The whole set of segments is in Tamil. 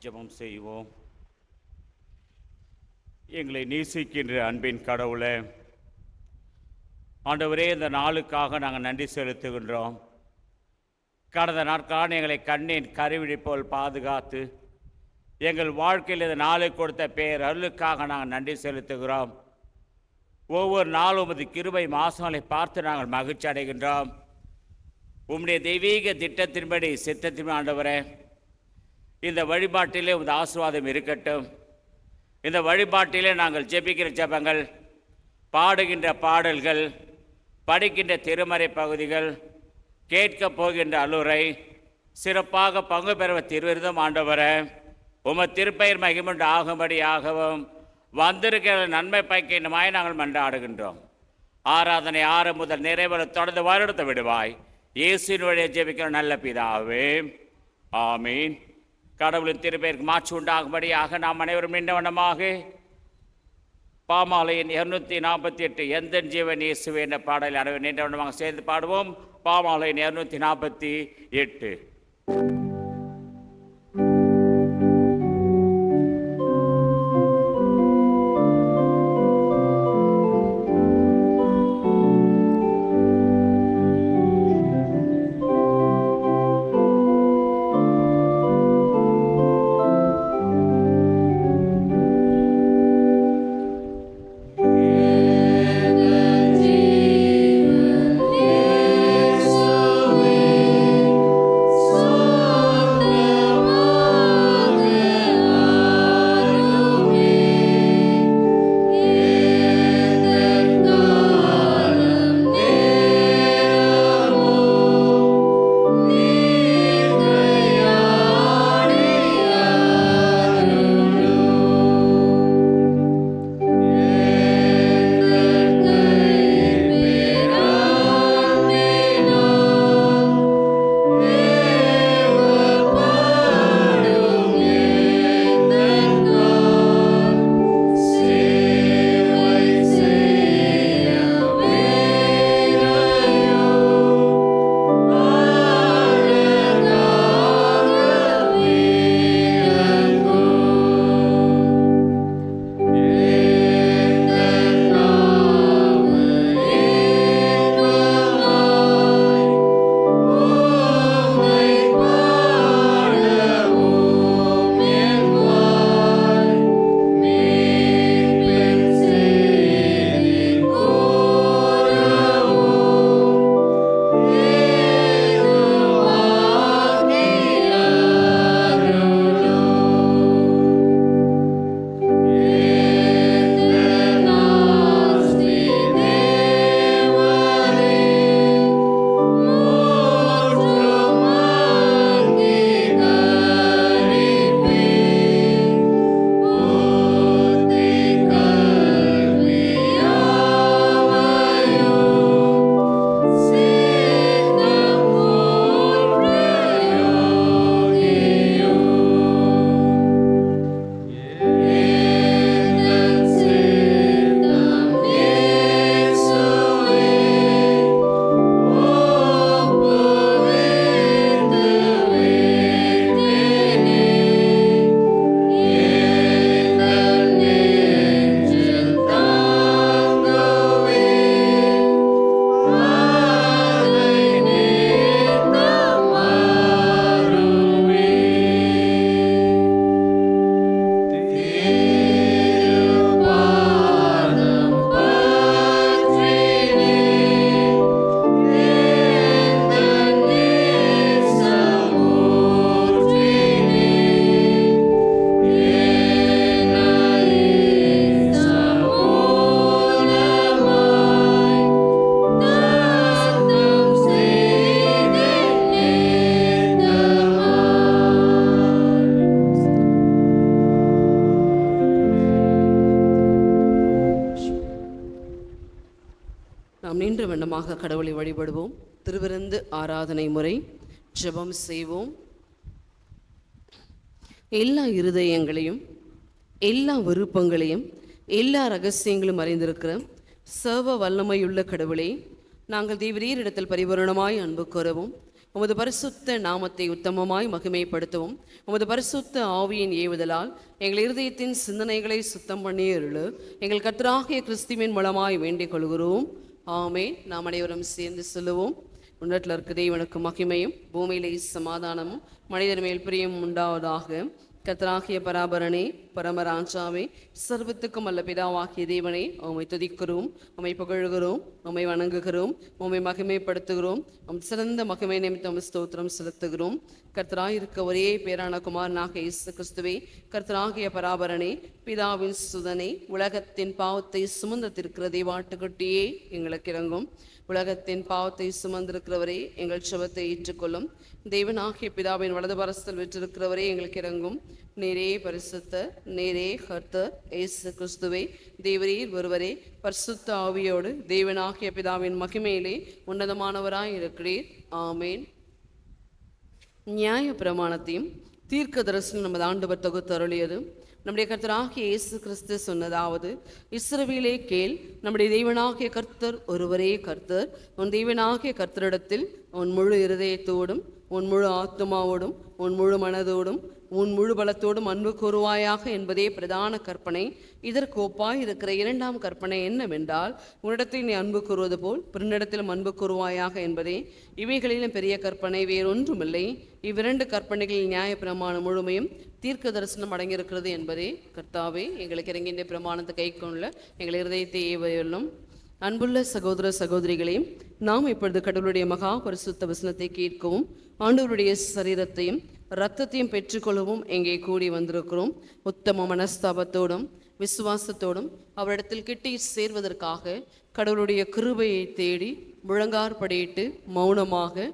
ஜெபம் செய்வோம். எங்களை நேசிக்கின்ற அன்பின் கடவுளே, ஆண்டவரே, இந்த நாளுக்காக நாங்கள் நன்றி செலுத்துகின்றோம். கடந்த நாட்கான எங்களை கண்ணின் கருவிழி போல் பாதுகாத்து எங்கள் வாழ்க்கையில் இந்த நாளை கொடுத்த பேரருளுக்காக நாங்கள் நன்றி செலுத்துகிறோம். ஒவ்வொரு நாளும் உமது கிருபை மாசங்களை பார்த்து நாங்கள் மகிழ்ச்சி அடைகின்றோம். உம்முடைய தெய்வீக திட்டத்தின்படி சித்தத்தின் ஆண்டவரே, இந்த வழிபாட்டிலே உமது ஆசீர்வாதம் இருக்கட்டும். இந்த வழிபாட்டிலே நாங்கள் ஜெபிக்கிற ஜெபங்கள், பாடுகின்ற பாடல்கள், படிக்கின்ற திருமறை பகுதிகள், கேட்க போகின்ற அலுரை சிறப்பாக பங்கு பெறுவ திருவிருதும் ஆண்டவரே, உமது திருப்பெயர் மகிமுண்டு ஆகும்படியாகவும் வந்திருக்கிற நன்மை பயக்கின்றமாய் நாங்கள் மன்றாடுகின்றோம். ஆராதனை 6 முதல் நிறைவேற தொடர்ந்து வருடத்தை விடுவாய். இயேசுவின் வழியை ஜெபிக்கிற நல்ல பிதாவே, ஆமீன். கடவுளின் திருப்பெயருக்கு மாற்று உண்டாகும்படியாக நாம் அனைவரும் நின்ற வண்ணமாக பாமாலையின் 248 எந்த ஜீவன் இயேசுவே என்ற பாடலை அனைவரும் நின்ற வண்ணமாக சேர்ந்து பாடுவோம். பாமாலையின் 248. கடவுளை வழிபடுவோம். திருவிருந்து ஆராதனை முறை. ஜெபம் செய்வோம். எல்லா இருதயங்களையும், எல்லா விருப்பங்களையும், எல்லா ரகசியங்களும் அறிந்திருக்கிற சர்வ வல்லமையுள்ள கடவுளே, நாங்கள் தேவரீரிடத்தில் பரிபூரணமாய் அன்பு கூறவும் உமது பரிசுத்த நாமத்தை உத்தமமாய் மகிமைப்படுத்தவும் உமது பரிசுத்த ஆவியின் ஏவுதலால் எங்கள் இருதயத்தின் சிந்தனைகளை சுத்தம் பண்ணி அருளு. எங்கள் கர்த்தராகிய கிறிஸ்துவின் மூலமாய் வேண்டிக் கொள்கிறோம். ஆமே. நாம் அனைவரும் சேர்ந்து சொல்லுவோம். உன்னதத்தில் இருக்க தேவனுக்கு மகிமையும் பூமியிலே சமாதானமும் மனிதர் மேல் பிரியம் உண்டாவதாக. கர்த்தராகிய பராபரனே, பரமராஜாவே, சர்வத்துக்கும் அல்ல பிதாவாகிய தேவனே, உம்மை துதிக்கிறோம், உம்மை புகழ்கிறோம், உம்மை வணங்குகிறோம், உம்மை மகிமைப்படுத்துகிறோம். சிறந்த மகிமை நிமித்தம் ஸ்தோத்திரம் செலுத்துகிறோம். கர்த்தராயிருக்க ஒரே பேரான குமாரனாக இயேசு கிறிஸ்துவே, கர்த்தராகிய பராபரனே, பிதாவின் சுதனே, உலகத்தின் பாவத்தை சுமந்திருக்கிற தேவாட்டுக்குட்டியே எங்களுக்கு இறங்கும். உலகத்தின் பாவத்தை சுமந்திருக்கிறவரே எங்கள் செபத்தை ஏற்றுக்கொள்ளும். தேவனாகிய பிதாவின் வலது பரஸ்தல் விற்றிருக்கிறவரே எங்களுக்கு இறங்கும். நேரே பரிசுத்த, நேரே கர்த்தர் இயேசு கிறிஸ்துவே, தேவரீர் ஒருவரே, பரிசுத்த ஆவியோடு தேவனாகிய பிதாவின் மகிமையிலே உன்னதமானவராய் இருக்கிறீர். ஆமேன். நியாய பிரமாணத்தையும் தீர்க்க தரிசனம் நமது ஆண்டவர் தொகுத்து அருளியது. நம்முடைய கர்த்தராகிய இயேசு கிறிஸ்து சொன்னதாவது, இஸ்ரவேலே கேள், நம்முடைய தேவனாகிய கர்த்தர் ஒருவரே கர்த்தர். உன் தேவனாகிய கர்த்தரிடத்தில் உன் முழு இருதயத்தோடும், உன் முழு ஆத்மாவோடும், உன் முழு மனதோடும், உன் முழு பலத்தோடும் அன்பு கூறுவாயாக என்பதே பிரதான கற்பனை. இதற்கு ஒப்பாய் இருக்கிற இரண்டாம் கற்பனை என்னவென்றால், உன்னிடத்தில் நீ அன்பு கூறுவது போல் பிறனிடத்திலும் அன்பு கூறுவாயாக என்பதே. இவைகளிலும் பெரிய கற்பனை வேறொன்றுமில்லை. இவ்விரண்டு கற்பனைகளில் நியாய பிரமாணம் முழுமையும் தீர்க்க தரிசனம் அடங்கியிருக்கிறது என்பதே. கர்த்தாவே, எங்களுக்கு இறங்கின்ற பிரமாணத்தை கை கொள்ள எங்கள் இருதயத்தை ஏவையுள்ளும். அன்புள்ள சகோதர சகோதரிகளையும், நாம் இப்பொழுது கடவுளுடைய மகா பரிசுத்த வசனத்தை கேட்கவும் ஆண்டவருடைய சரீரத்தையும் இரத்தத்தையும் பெற்றுக்கொள்ளவும் எங்கே கூடி வந்திருக்கிறோம். உத்தம மனஸ்தாபத்தோடும் விசுவாசத்தோடும் அவரிடத்தில் கிட்டி சேர்வதற்காக கடவுளுடைய கிருபையை தேடி முழங்கார்படியிட்டு மௌனமாக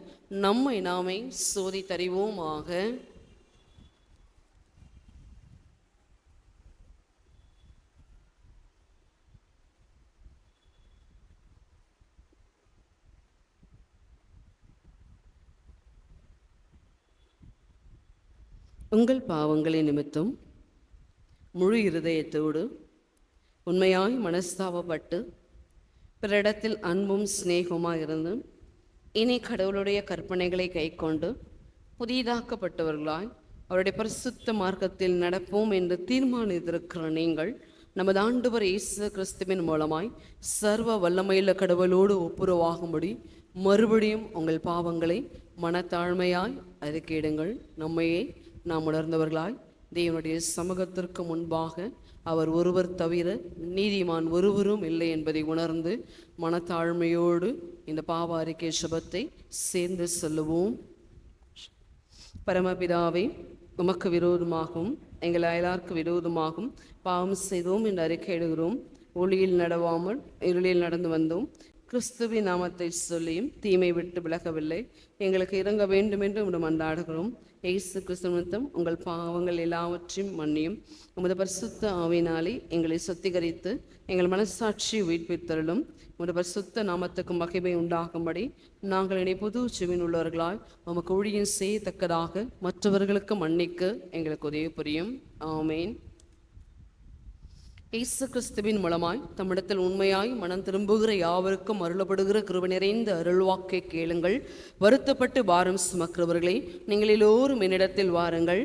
நம்மை நாமே சோதித்தறிவோமாக. உங்கள் பாவங்களை நிமித்தம் முழு இருதயத்தோடு உண்மையாய் மனஸ்தாபப்பட்டு பிறரிடத்தில் அன்பும் சிநேகமாக இருந்து இனி கடவுளுடைய கற்பனைகளை கைக்கொண்டு புதிதாக்கப்பட்டவர்களாய் அவருடைய பரிசுத்த மார்க்கத்தில் நடப்போம் என்று தீர்மானித்திருக்கிற நீங்கள், நமது ஆண்டவர் இயேசு கிறிஸ்துவின் மூலமாய் சர்வ வல்லமையுள்ள கடவுளோடு ஒப்புரவாகும்படி மறுபடியும் உங்கள் பாவங்களை மனத்தாழ்மையாய் அறிக்கையிடுங்கள். நம்மையே நாம் உணர்ந்தவர்களாய் தேவனுடைய சமூகத்திற்கு முன்பாக அவர் ஒருவர் தவிர நீதிமான் ஒருவரும் இல்லை என்பதை உணர்ந்து மனத்தாழ்மையோடு இந்த பாவ அறிக்கை ஜெபத்தை சேர்ந்து சொல்லுவோம். பரமபிதாவே, உமக்கு விரோதமாகவும் எங்கள் அயலாருக்கு விரோதமாகவும் பாவம் செய்தோம் என்று அறிக்கையிடுகிறோம். ஒளியில் நடவாமல் இருளில் நடந்து வந்தோம். கிறிஸ்துவின் நாமத்தை சொல்லியும் தீமை விட்டு விலகவில்லை. எங்களுக்கு இறங்க வேண்டும் என்று உம்மிடம் மன்றாடுகிறோம். இயேசு கிறிஸ்து நிமித்தம் உங்கள் பாவங்கள் எல்லாவற்றையும் மன்னியும். உமது பரிசுத்த ஆவியினாலே எங்களை சுத்திகரித்து எங்கள் மனசாட்சி உயிர்ப்பித்தருளும். உமது பரிசுத்த நாமத்துக்கு மகிமை உண்டாகும்படி நாங்கள் இனி புது ஜீவன் உள்ளவர்களாய் உமக்கு ஊழியம் செய்யத்தக்கதாக மற்றவர்களுக்கு மன்னிக்க எங்களுக்கு உதவி புரியும். ஆமேன். இயேசு கிறிஸ்துவின் மூலமாய் தம்மிடத்தில் உண்மையாய் மனம் திரும்புகிற யாவருக்கும் அருளப்படுகிற கிருபை நிறைந்த அருள்வாக்கை கேளுங்கள். வருத்தப்பட்டு பாரம் சுமக்கிறவர்களே, நீங்கள் எல்லோரும் என்னிடத்தில் வாருங்கள்,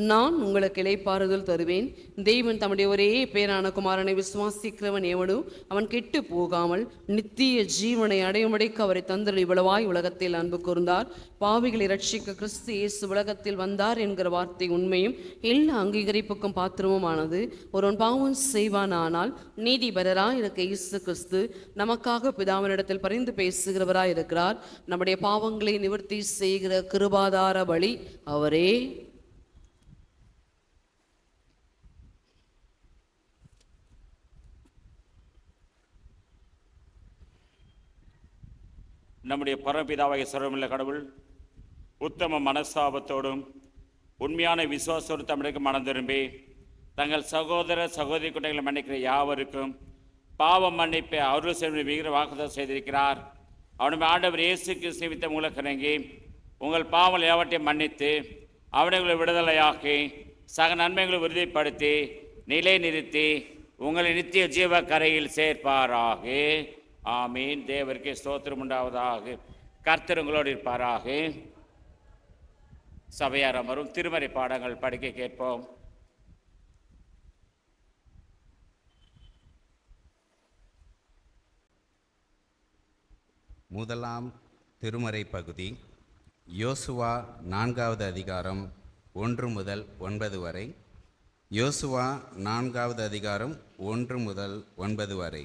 நான் உங்களுக்கு இளைப்பாறுதல் தருவேன். தெய்வன் தம்முடைய ஒரே பேரான குமாரனை விசுவாசிக்கிறவன் எவனோ அவன் கெட்டு போகாமல் நித்திய ஜீவனை அடையும்படிக்கு அவரை தந்தர் இவ்வளவாய் உலகத்தில் அன்பு கூர்ந்தார். பாவிகளை இரட்சிக்க கிறிஸ்து இயேசு உலகத்தில் வந்தார் என்கிற வார்த்தை உண்மையும் எல்லா அங்கீகரிப்புக்கும் பாத்திரமுமானது. ஒருவன் பாவம் செய்வானால் நீதிபரராய் இருக்க இயேசு கிறிஸ்து நமக்காக பிதாவினிடத்தில் பரிந்து பேசுகிறவராய் இருக்கிறார். நம்முடைய பாவங்களை நிவர்த்தி செய்கிற கிருபாதார பலி அவரே. நம்முடைய பரமபிதாவாகிய சர்வமுள்ள கடவுள் உத்தம மனஸ்தாபத்தோடும் உண்மையான விசுவாசத்தோடு தமிழுக்கு மனம் திரும்பி தங்கள் சகோதர சகோதரி குட்டைகளை மன்னிக்கிற யாவருக்கும் பாவம் மன்னிப்பை அருள் செய்ய மிக வாக்குதம் செய்திருக்கிறார். அவனுடைய ஆண்டவர் இயேசு கிறிஸ்து வித்த மூலக்கணங்கி உங்கள் பாவங்கள் யாவற்றையும் மன்னித்து அவனை விடுதலையாக்கி சக நன்மைகளை உறுதிப்படுத்தி நிலை நிறுத்தி உங்களை நித்திய ஜீவ கரையில் சேர்ப்பாராக. ஆமீன். தேவருக்கு ஸ்தோத்திரம் உண்டாவதாக. கர்த்தர் உங்களோடு இருப்பாராக. சபையார் அமரும் திருமறை பாடங்கள் படிக்க கேட்போம். முதலாம் திருமறை பகுதி யோசுவா 4வது அதிகாரம் 1 முதல் 9 வரை. யோசுவா 4வது அதிகாரம் 1 முதல் 9 வரை.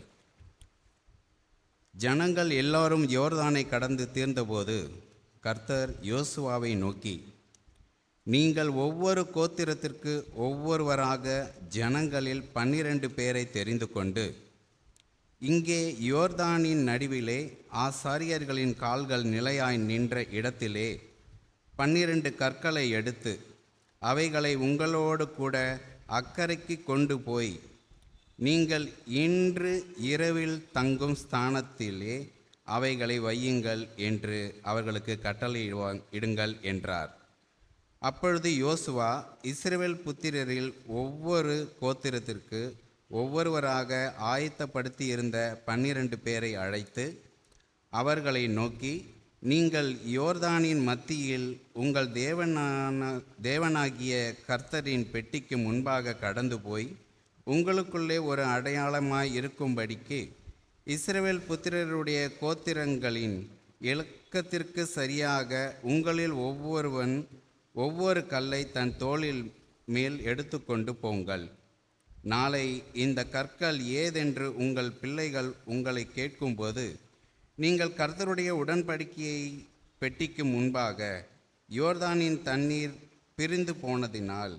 ஜனங்கள் எல்லாரும் யோர்தானை கடந்து தீர்ந்தபோது கர்த்தர் யோசுவாவை நோக்கி, நீங்கள் ஒவ்வொரு கோத்திரத்திற்கு ஒவ்வொருவராக ஜனங்களில் 12 பேரை தெரிந்து கொண்டு இங்கே யோர்தானின் நடுவிலே ஆசாரியர்களின் கால்கள் நிலையாய் நின்ற இடத்திலே 12 கற்களை எடுத்து அவைகளை உங்களோடு கூட அக்கறைக்கு கொண்டு போய் நீங்கள் இன்று இரவில் தங்கும் ஸ்தானத்திலே அவைகளை வையுங்கள் என்று அவர்களுக்கு கட்டளையிடுங்கள் என்றார். அப்பொழுது யோசுவா இஸ்ரவேல் புத்திரரில் ஒவ்வொரு கோத்திரத்திற்கு ஒவ்வொருவராக ஆயத்தப்படுத்தியிருந்த 12 பேரை அழைத்து அவர்களை நோக்கி, நீங்கள் யோர்தானின் மத்தியில் உங்கள் தேவனாகிய கர்த்தரின் பெட்டிக்கு முன்பாக கடந்து போய் உங்களுக்குள்ளே ஒரு அடையாளமாய் இருக்கும்படிக்கு இஸ்ரவேல் புத்திரருடைய கோத்திரங்களின் இலக்கத்திற்கு சரியாக உங்களில் ஒவ்வொருவன் ஒவ்வொரு கல்லை தன் தோளில் மேல் எடுத்துக்கொண்டு போங்கள். நாளை இந்த கற்கள் ஏதென்று உங்கள் பிள்ளைகள் உங்களை கேட்கும்போது நீங்கள் கர்த்தருடைய உடன்படிக்கையை பெட்டிக்கு முன்பாக யோர்தானின் தண்ணீர் பிரிந்து போனதினால்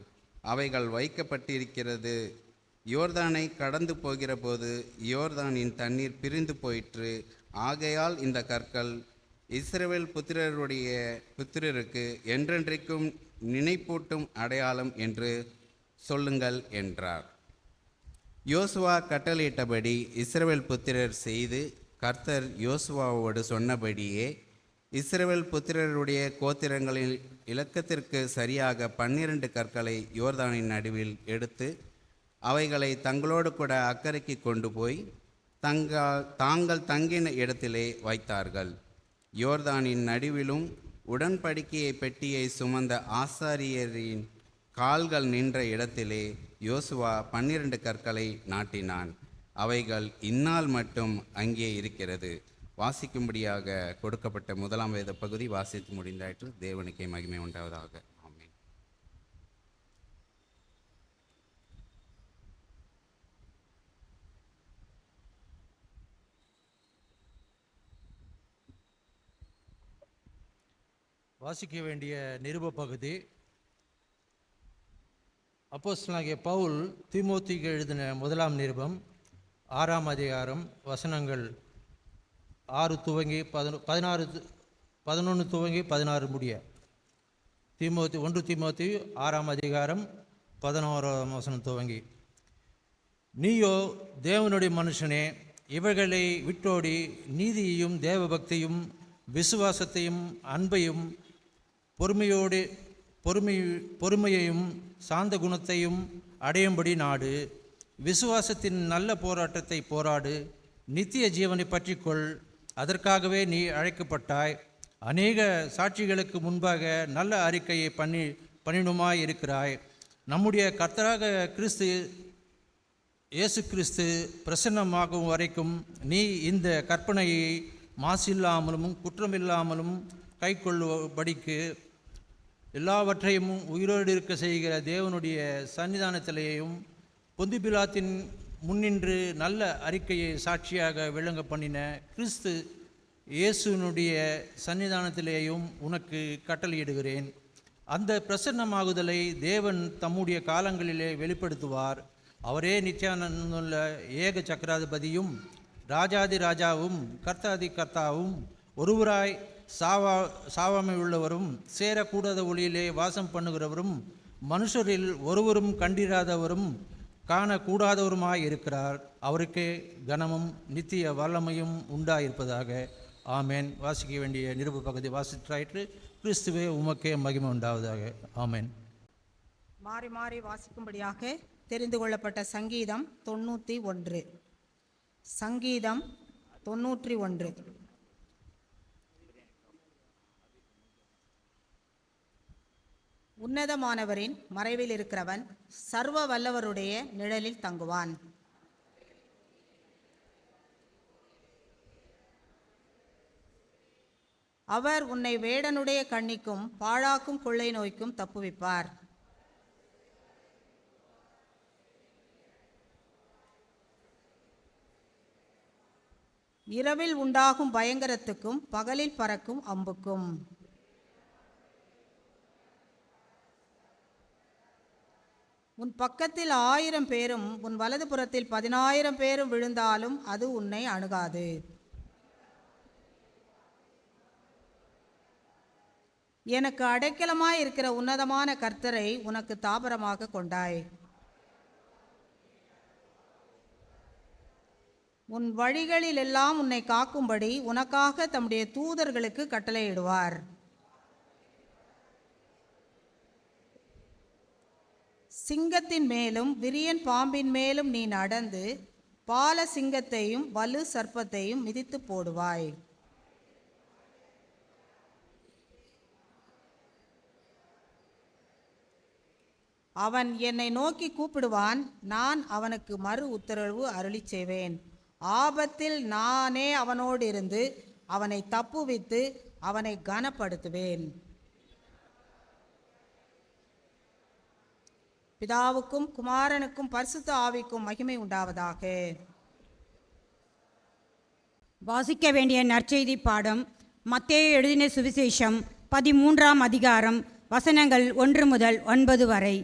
அவைகள் வைக்கப்பட்டிருக்கிறது, யோர்தானை கடந்து போகிற போது யோர்தானின் தண்ணீர் பிரிந்து போயிற்று, ஆகையால் இந்த கற்கள் இஸ்ரவேல் புத்திரருக்கு என்றென்றைக்கும் நினைப்பூட்டும் அடையாளம் என்று சொல்லுங்கள் என்றார். யோசுவா கட்டளையிட்டபடி இஸ்ரவேல் புத்திரர் செய்து கர்த்தர் யோசுவாவோடு சொன்னபடியே இஸ்ரவேல் புத்திரருடைய கோத்திரங்களின் இலக்கத்திற்கு சரியாக 12 கற்களை யோர்தானின் நடுவில் எடுத்து அவைகளை தங்களோடு கூட அக்கறைக்கு கொண்டு போய் தாங்கள் தங்கின இடத்திலே வைத்தார்கள். யோர்தானின் நடுவிலும் உடன்படிக்கையை பெட்டியை சுமந்த ஆசாரியரின் கால்கள் நின்ற இடத்திலே யோசுவா 12 கற்களை நாட்டினான். அவைகள் இந்நாள் மட்டும் அங்கே இருக்கிறது. வாசிக்கும்படியாக கொடுக்கப்பட்ட முதலாம் வேத பகுதி வாசித்து முடிந்தாயிற்று. தேவனுக்கே மகிமை உண்டாவதாக. ஆமென். வாசிக்க வேண்டிய நிருப பகுதி அப்போஸ்தலனாகிய பவுல் தீமோத்திக்கு எழுதின முதலாம் நிருபம் 6ஆம் அதிகாரம் வசனங்கள் 6 துவங்கி 11 துவங்கி 16 முடிய. 1 தீமோத்தி 6ஆம் அதிகாரம் 11ஆம் வசனம் துவங்கி. நீயோ தேவனுடைய மனுஷனே, இவர்களை விட்டோடி நீதியையும் தேவபக்தியும் விசுவாசத்தையும் அன்பையும் பொறுமையையும் சாந்த குணத்தையும் அடையும்படி நாடு. விசுவாசத்தின் நல்ல போராட்டத்தை போராடு. நித்திய ஜீவனை பற்றிக்கொள். அதற்காகவே நீ அழைக்கப்பட்டாய். அநேக சாட்சிகளுக்கு முன்பாக நல்ல அறிக்கையை பண்ணினுமாய் இருக்கிறாய். நம்முடைய கர்த்தராக இயேசு கிறிஸ்து பிரசன்னமாகும் வரைக்கும் நீ இந்த கற்பனையை மாசில்லாமலும் குற்றமில்லாமலும் கை கொள்ளும்படிக்கு எல்லாவற்றையும் உயிரோடு இருக்க செய்கிற தேவனுடைய சன்னிதானத்திலேயும் பொந்து பிலாத்தின் முன்னின்று நல்ல அறிக்கையை சாட்சியாக விளங்க பண்ணின கிறிஸ்து இயேசுனுடைய சன்னிதானத்திலேயும் உனக்கு கட்டளையிடுகிறேன். அந்த பிரசன்னமாகுதலை தேவன் தம்முடைய காலங்களிலே வெளிப்படுத்துவார். அவரே நித்தியானந்துள்ள ஏக சக்கராதிபதியும் ராஜாதி ராஜாவும் கர்த்தாதி கர்த்தாவும் ஒருவராய் சாவாமை உள்ளவரும் சேரக்கூடாத ஒளியிலே வாசம் பண்ணுகிறவரும் மனுஷரில் ஒருவரும் கண்டிராதவரும் காணக்கூடாதவருமாய் இருக்கிறார். அவருக்கே கனமும் நித்திய வல்லமையும் உண்டாயிருப்பதாக. ஆமேன். வாசிக்க வேண்டிய நிருப பகுதி வாசித்தாயிற்று. கிறிஸ்துவே உமக்கே மகிமை உண்டாவதாக. ஆமேன். மாறி மாறி வாசிக்கும்படியாக தெரிந்து கொள்ளப்பட்ட சங்கீதம் 91. சங்கீதம் 91. . உன்னதமானவரின் மறைவில் இருக்கிறவன் சர்வ வல்லவருடைய நிழலில் தங்குவான். அவர் உன்னை வேடனுடைய கண்ணிக்கும் பாழாக்கும் கொள்ளை நோய்க்கும் தப்புவிப்பார். இரவில் உண்டாகும் பயங்கரத்துக்கும் பகலில் பறக்கும் அம்புக்கும். உன் பக்கத்தில் 1000 பேரும் உன் வலது புறத்தில் 10,000 பேரும் விழுந்தாலும் அது உன்னை அணுகாது. எனக்கு அடைக்கலமாய் இருக்கிற உன்னதமான கர்த்தரை உனக்கு தாபரமாக கொண்டாய். உன் வழிகளில் எல்லாம் உன்னை காக்கும்படி உனக்காக தம்முடைய தூதர்களுக்கு கட்டளையிடுவார். சிங்கத்தின் மேலும் விரியன் பாம்பின் மேலும் நீ நடந்து பால சிங்கத்தையும் வலு சர்ப்பத்தையும் மிதித்து போடுவாய். அவன் என்னை நோக்கி கூப்பிடுவான், நான் அவனுக்கு மறு உத்தரவு அருளி செய்வேன். ஆபத்தில் நானே அவனோடு இருந்து அவனை தப்புவித்து அவனை கனப்படுத்துவேன். பிதாவுக்கும் குமாரனுக்கும் பரிசுத்த ஆவிக்கும் மகிமை உண்டாவதாக. வாசிக்க வேண்டிய நற்செய்தி பாடம் மத்தேயு எழுதின சுவிசேஷம் 13ஆம் அதிகாரம் வசனங்கள் 1 முதல் 9 வரை.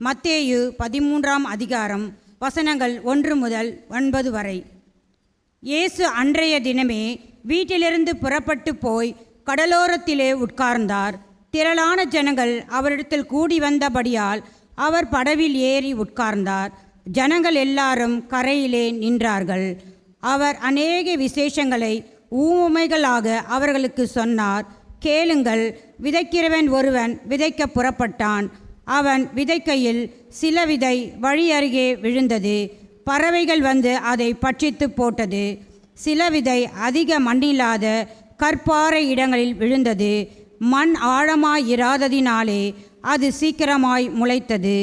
மத்தேயு 13ஆம் அதிகாரம் வசனங்கள் 1 முதல் 9 வரை. இயேசு அன்றைய தினமே வீட்டிலிருந்து புறப்பட்டு போய் கடலோரத்திலே உட்கார்ந்தார். திரளான ஜனங்கள் அவரிடத்தில் கூடி வந்தபடியால் அவர் படவில் ஏறி உட்கார்ந்தார். ஜனங்கள் எல்லாரும் கரையிலே நின்றார்கள். அவர் அநேக விசேஷங்களை ஊமைகளாக அவர்களுக்கு சொன்னார். கேளுங்கள், விதைக்கிறவன் ஒருவன் விதைக்க புறப்பட்டான். அவன் விதைக்கையில் சில விதை வழி அருகே விழுந்தது. பறவைகள் வந்து அதை பட்சித்து போட்டது. சில விதை அதிக மண்ணில்லாத கற்பாறை இடங்களில் விழுந்தது. மண் ஆழமாயிராததினாலே அது சீக்கிரமாய் முளைத்தது.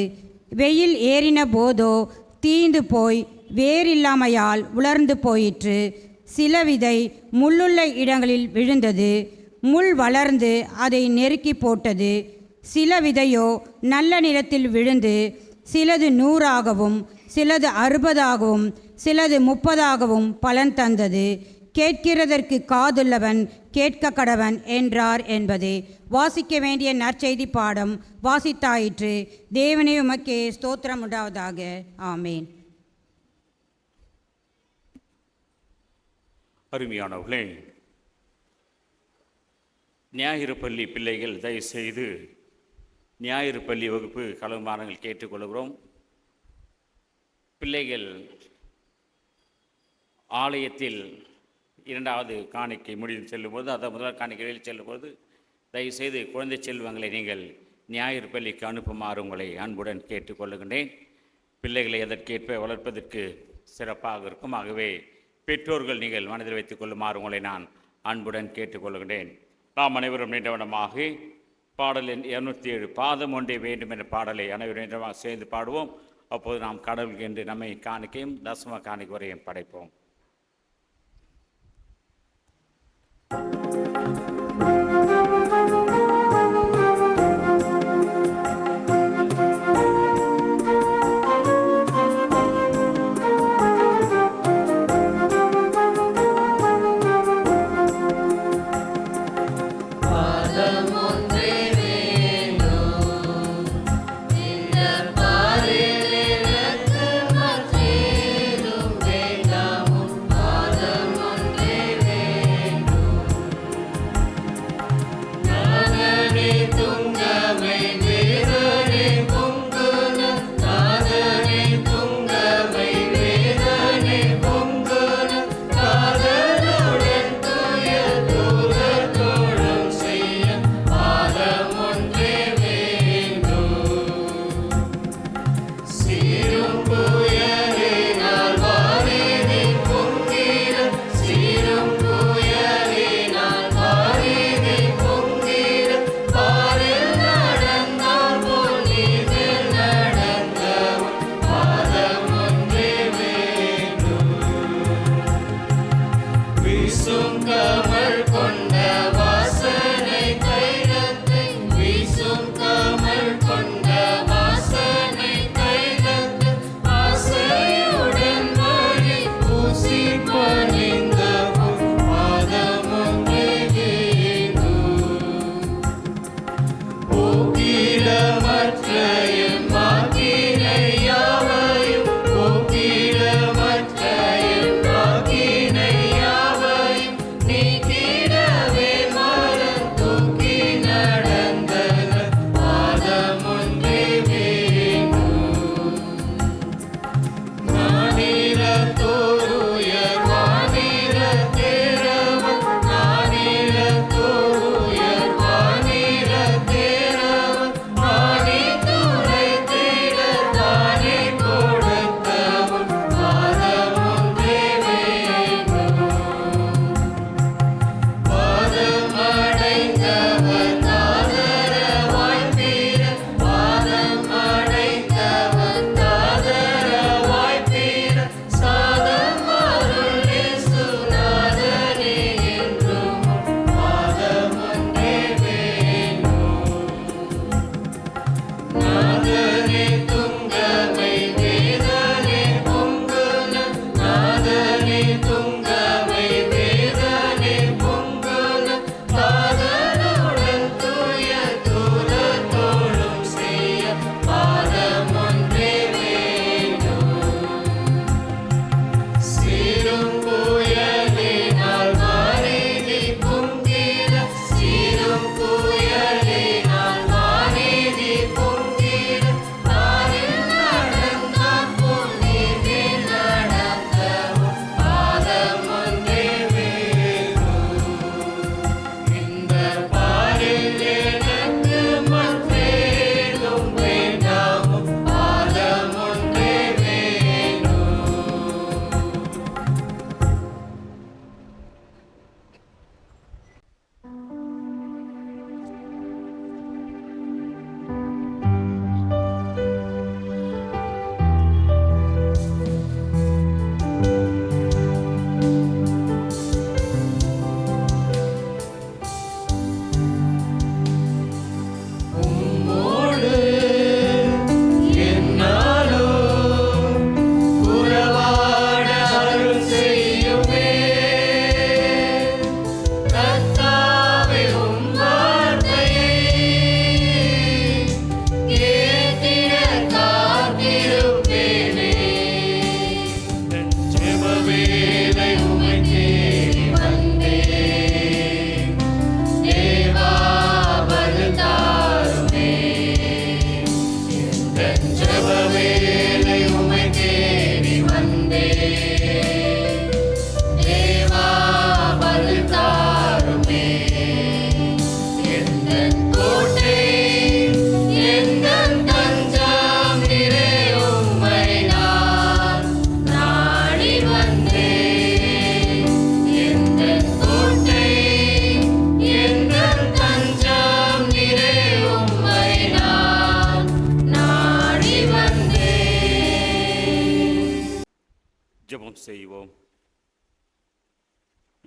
வெயில் ஏறின போதோ தீந்து போய் வேரில்லாமையால் உலர்ந்து போயிற்று. சில விதை முள்ளுள்ள இடங்களில் விழுந்தது. முள் வளர்ந்து அதை நெருக்கி போட்டது. சில விதையோ நல்ல நிலத்தில் விழுந்து சிலது 100ஆகவும் சிலது 60ஆகவும் சிலது 30ஆகவும் பலன் தந்தது. கேட்கிறதற்கு காதுள்ளவன் கேட்க கடவன் என்றார் என்பதே. வாசிக்க வேண்டிய நற்செய்தி பாடம் வாசித்தாயிற்று. தேவனே உமக்கே ஸ்தோத்திரம் உண்டாவதாக. ஆமேன். அருமையானவர்களே, ஞாயிறு பள்ளி பிள்ளைகள் தயவுசெய்து ஞாயிறு பள்ளி வகுப்பு கலமானங்கள் கேட்டுக்கொள்கிறோம். பிள்ளைகள் ஆலயத்தில் 2வது காணிக்கை முடிந்து செல்லும்போது, அதை முதல் காணிக்கையில் செல்லும்போது தயவுசெய்து குழந்தை செல்வங்களை நீங்கள் ஞாயிறு பள்ளிக்கு அனுப்புமாறு உங்களை அன்புடன் கேட்டுக்கொள்ளுகின்றேன். பிள்ளைகளை எதற்கேற்ப வளர்ப்பதற்கு சிறப்பாக இருக்கும். ஆகவே பெற்றோர்கள் நீங்கள் மனதில் வைத்துக் கொள்ளுமாறு உங்களை நான் அன்புடன் கேட்டுக்கொள்கின்றேன். நாம் அனைவரும் நீண்டவனமாக பாடல் எண் 207 பாதம் ஒன்றே வேண்டும் என்ற பாடலை அனைவரும் நீண்டவனமாக சேர்ந்து பாடுவோம். அப்போது நாம் கடவுளுக்கு என்று நம்மை காணிக்கையும் தசம காணிக்கை வரையும் படைப்போம்.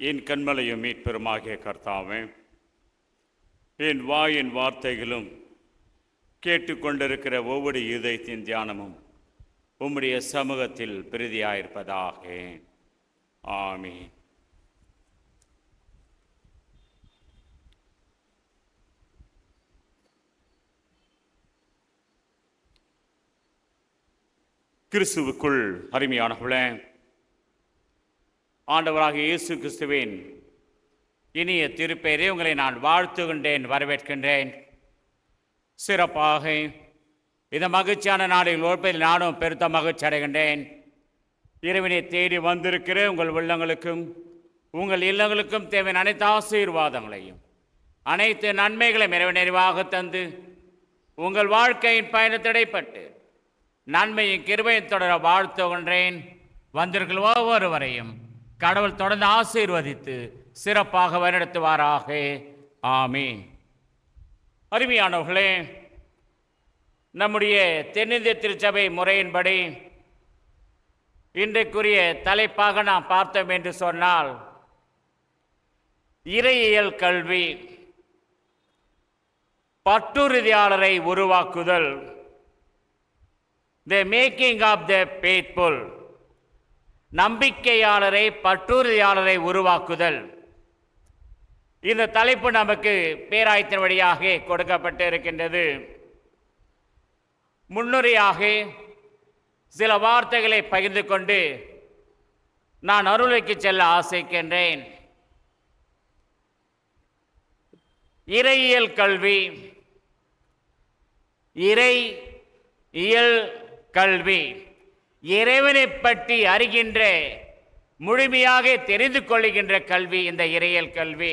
என் கண்மலையும் மீட்பெருமாகிய கர்த்தாவே, என் வாயின் வார்த்தைகளும் கேட்டுக்கொண்டிருக்கிற ஒவ்வொரு இதயத்தின் தியானமும் உம்முடைய சமூகத்தில் பிரதியாயிருப்பதாக. ஆமீன். கிறிஸ்துவுக்குள் அருமையானவர்களே, ஆண்டவராகிய இயேசு கிறிஸ்துவின் இனிய திருப்பெயரை உங்களை நான் வாழ்த்துகின்றேன், வரவேற்கின்றேன். சிறப்பாக இந்த மகிழ்ச்சியான நாளில் உழைப்பதில் நானும் பெருத்த மகிழ்ச்சி அடைகின்றேன். இறைவனை தேடி வந்திருக்கிற உங்கள் உள்ளங்களுக்கும் உங்கள் இல்லங்களுக்கும் தேவையான அனைத்து ஆசீர்வாதங்களையும் அனைத்து நன்மைகளையும் இறைவன் நிறைவாக தந்து உங்கள் வாழ்க்கையின் பயணத்திடைப்பட்டு நன்மையும் கிருபையும் தொடர வாழ்த்துகின்றேன். வந்திருக்கிற ஒவ்வொருவரையும் கடவுள் தொடர்ந்து ஆசீர்வதித்து சிறப்பாக வழிநடத்துவாராக. ஆமீன். அருமையானவர்களே, நம்முடைய தென்னிந்திய திருச்சபை முறையின்படி இன்றைக்குரிய தலைப்பாக நாம் பார்த்தோம் என்று சொன்னால், இறையியல் கல்வி, பற்றுறுதியாளரை உருவாக்குதல், the making of the faithful, நம்பிக்கையாளரை பற்றுறுதியாளரை உருவாக்குதல். இந்த தலைப்பு நமக்கு பேராயத்தின் வழியாக கொடுக்கப்பட்டு இருக்கின்றது. முன்னுரையாக சில வார்த்தைகளை பகிர்ந்து கொண்டு நான் அருளைக்கு செல்ல ஆசைக்கின்றேன். இறையியல் கல்வி, இறையியல் கல்வி, இறைவனை பற்றி அறிகின்ற, முழுமையாக தெரிந்து கொள்கின்ற கல்வி இந்த இறையியல் கல்வி.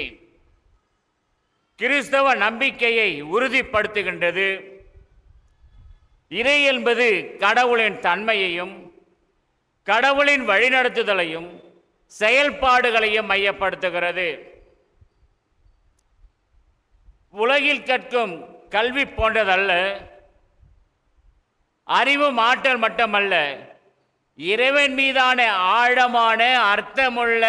கிறிஸ்தவ நம்பிக்கையை உறுதிப்படுத்துகின்றது. இறை என்பது கடவுளின் தன்மையையும் கடவுளின் வழிநடத்துதலையும் செயல்பாடுகளையும் மையப்படுத்துகிறது. உலகில் கற்கும் கல்வி போன்றதல்ல, அறிவும் ஆற்றல் மட்டுமல்ல, இறைவன் மீதான ஆழமான அர்த்தமுள்ள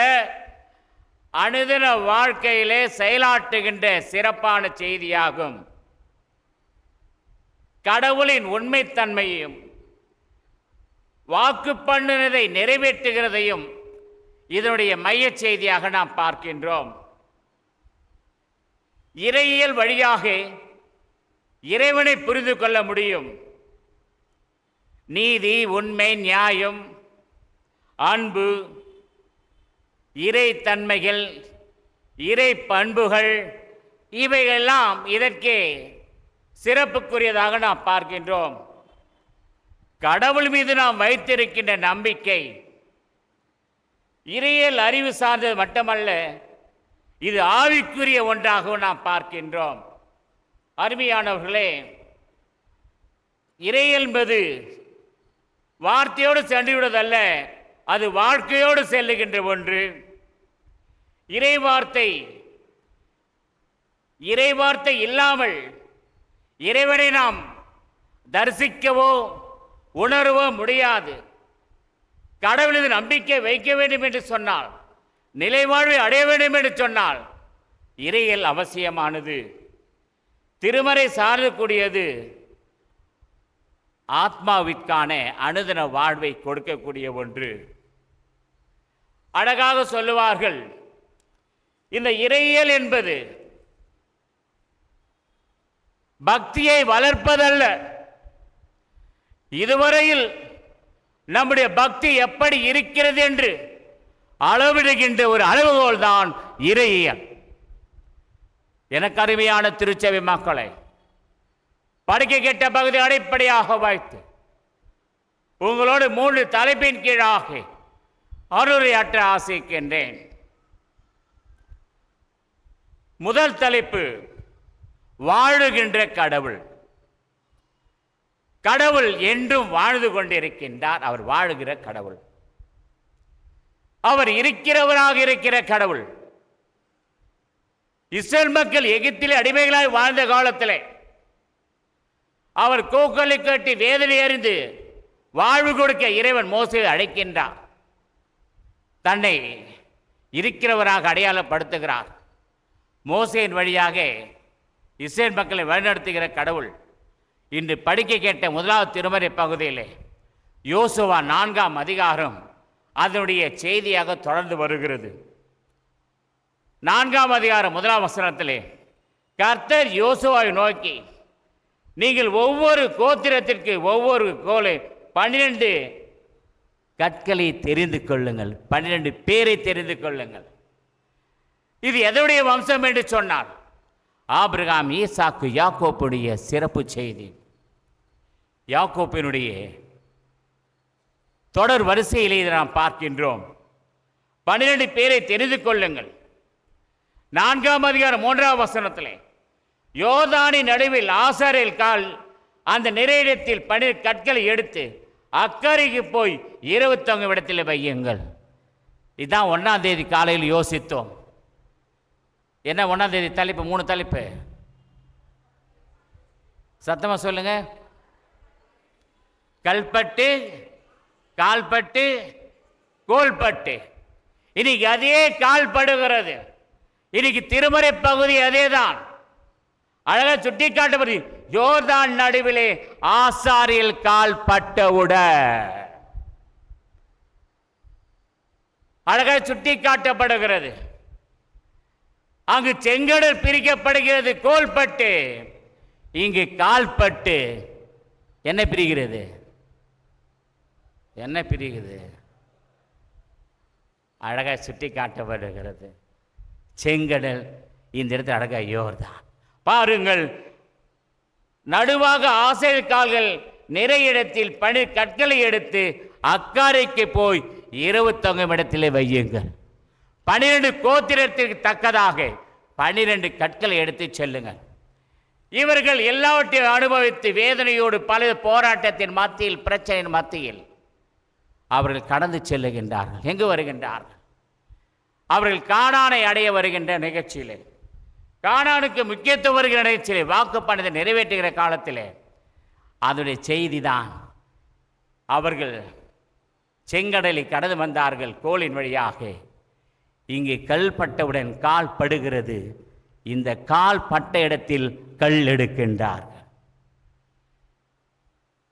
அனுதின வாழ்க்கையிலே செயலாற்றுகின்ற சிறப்பான செய்தியாகும். கடவுளின் உண்மைத்தன்மையையும் வாக்கு பண்ணினதை நிறைவேற்றுகிறதையும் இதனுடைய மைய செய்தியாக நாம் பார்க்கின்றோம். இறையியல் வழியாக இறைவனை புரிந்து கொள்ள முடியும். நீதி, உண்மை, நியாயம், அன்பு, இறை தன்மைகள், இறை பண்புகள், இவையெல்லாம் இதற்கே சிறப்புக்குரியதாக நாம் பார்க்கின்றோம். கடவுள் மீது நாம் வைத்திருக்கின்ற நம்பிக்கை இறையியல் அறிவு சார்ந்தது மட்டுமல்ல, இது ஆவிக்குரிய ஒன்றாகவும் நாம் பார்க்கின்றோம். அருமையானவர்களே, இறையியல் என்பது வார்த்தையோடு சென்றுவிடுவதல்ல, அது வாழ்க்கையோடு செல்லுகின்ற ஒன்று. இறைவார்த்தை இல்லாமல் இறைவனை நாம் தரிசிக்கவோ உணரவோ முடியாது. கடவுளது நம்பிக்கை வைக்க வேண்டும் என்று சொன்னால், நிலைவாழ்வை அடைய வேண்டும் என்று சொன்னால் இறையியல் அவசியமானது. திருமறை சார்ந்தக்கூடியது ஆத்மாவிற்கான அனுதின வாழ்வை கொடுக்கக்கூடிய ஒன்று. அழகாக சொல்லுவார்கள், இந்த இறையியல் என்பது பக்தியை வளர்ப்பதல்ல, இதுவரையில் நம்முடைய பக்தி எப்படி இருக்கிறது என்று அளவிடுகின்ற ஒரு அளவுகோல் தான் இறையியல். எனக்கு அருமையான திருச்சபை மக்களை, படிக்க கேட்ட பகுதி அடிப்படையாக வைத்து உங்களோடு 3 தலைப்பின் கீழாக அருளையாற்ற ஆசைக்கின்றேன். முதல் தலைப்பு, வாழுகின்ற கடவுள். கடவுள் என்றும் வாழ்ந்து கொண்டிருக்கின்றார். அவர் வாழுகிற கடவுள். அவர் இருக்கிறவராக இருக்கிற கடவுள். இஸ்ரேல் மக்கள் எகிப்திலே அடிமைகளாய் வாழ்ந்த காலத்திலே அவர் கூக்கலை கட்டி வேதனை அறிந்து வாழ்வு கொடுக்க இறைவன் மோசேயை அழைக்கின்றார். தன்னை இருக்கிறவராக அடையாளப்படுத்துகிறார். மோசேயின் வழியாக இஸ்ரேல் மக்களை வழிநடத்துகிற கடவுள் இன்று படிக்க கேட்ட முதலாவது திருமறை பகுதியிலே யோசுவா 4ஆம் அதிகாரம் அதனுடைய செய்தியாக தொடர்ந்து வருகிறது. 4ஆம் அதிகாரம் 1ஆம் வசனத்திலே கர்த்தர் யோசுவாவை நோக்கி, நீங்கள் ஒவ்வொரு கோத்திரத்திற்கு ஒவ்வொரு 12 கற்களை தெரிந்து கொள்ளுங்கள், 12 பேரை தெரிந்து கொள்ளுங்கள். இது எதனுடைய வம்சம் என்று சொன்னார்? ஆபிரகாம், ஈசாக்கு, யாக்கோப்புடைய சிறப்பு செய்தி. யாக்கோப்பினுடைய தொடர் வரிசையிலே இதை நாம் பார்க்கின்றோம். 12 பேரை தெரிந்து கொள்ளுங்கள். 4ஆம் அதிகாரம் 3ஆம் வசனத்திலே யோர்தானின் நடுவில் ஆசாரியல் கால் அந்த நிறையிடத்தில் 12 கற்களை எடுத்து அக்கறைக்கு போய் 21 இடத்தில் வையுங்கள். இதுதான் 1ஆம் தேதி காலையில் யோசித்தோம். என்ன 1ஆம் தேதி தலைப்பு? 3 தலைப்பு. சத்தமாக சொல்லுங்க. கல்பட்டு, கால்பட்டு, கோல்பட்டு. இன்னைக்கு அதே கால்படுகிறது. இன்னைக்கு திருமறை பகுதி அதே தான். அழகாக சுட்டி காட்டப்படுது. யோர்தான் நடுவிலே ஆசாரியல் கால்பட்டவுடன் அழகாக சுட்டி காட்டப்படுகிறது. அங்கு செங்கடல் பிரிக்கப்படுகிறது, கோல்பட்டு. இங்கு கால்பட்டு. என்ன பிரிகிறது? என்ன பிரிகிறது? அழகாக சுட்டி காட்டப்படுகிறது. செங்கடல், இந்த இடத்துல அழகாக யோர்தான். பாருங்கள், நடுவாக ஆசாரியர் கால்கள் நிறைய இடத்தில் 12 கற்களை எடுத்து அக்காரைக்கு போய் 21 இடத்திலே வையுங்கள். 12 கோத்திரத்திற்கு தக்கதாக 12 கற்களை எடுத்து செல்லுங்கள். இவர்கள் எல்லாவற்றையும் அனுபவித்து வேதனையோடு பல போராட்டத்தின் மத்தியில், பிரச்சனையின் மத்தியில் அவர்கள் கடந்து செல்லுகின்றார்கள். எங்கு வருகின்றார்கள்? அவர்கள் கானானை அடைய வருகின்ற நிகழ்ச்சியிலே, கானானுக்கு முக்கியத்துவம் வருகிற நிகழ்ச்சியிலே, வாக்கு பண்ணதை நிறைவேற்றுகிற காலத்திலே அதனுடைய செய்தி தான். அவர்கள் செங்கடலை கடந்து வந்தார்கள் கோலின் வழியாக. இங்கே கல் பட்டவுடன் கால் படுகிறது. இந்த கால் பட்ட இடத்தில் கல் எடுக்கின்றார்கள்.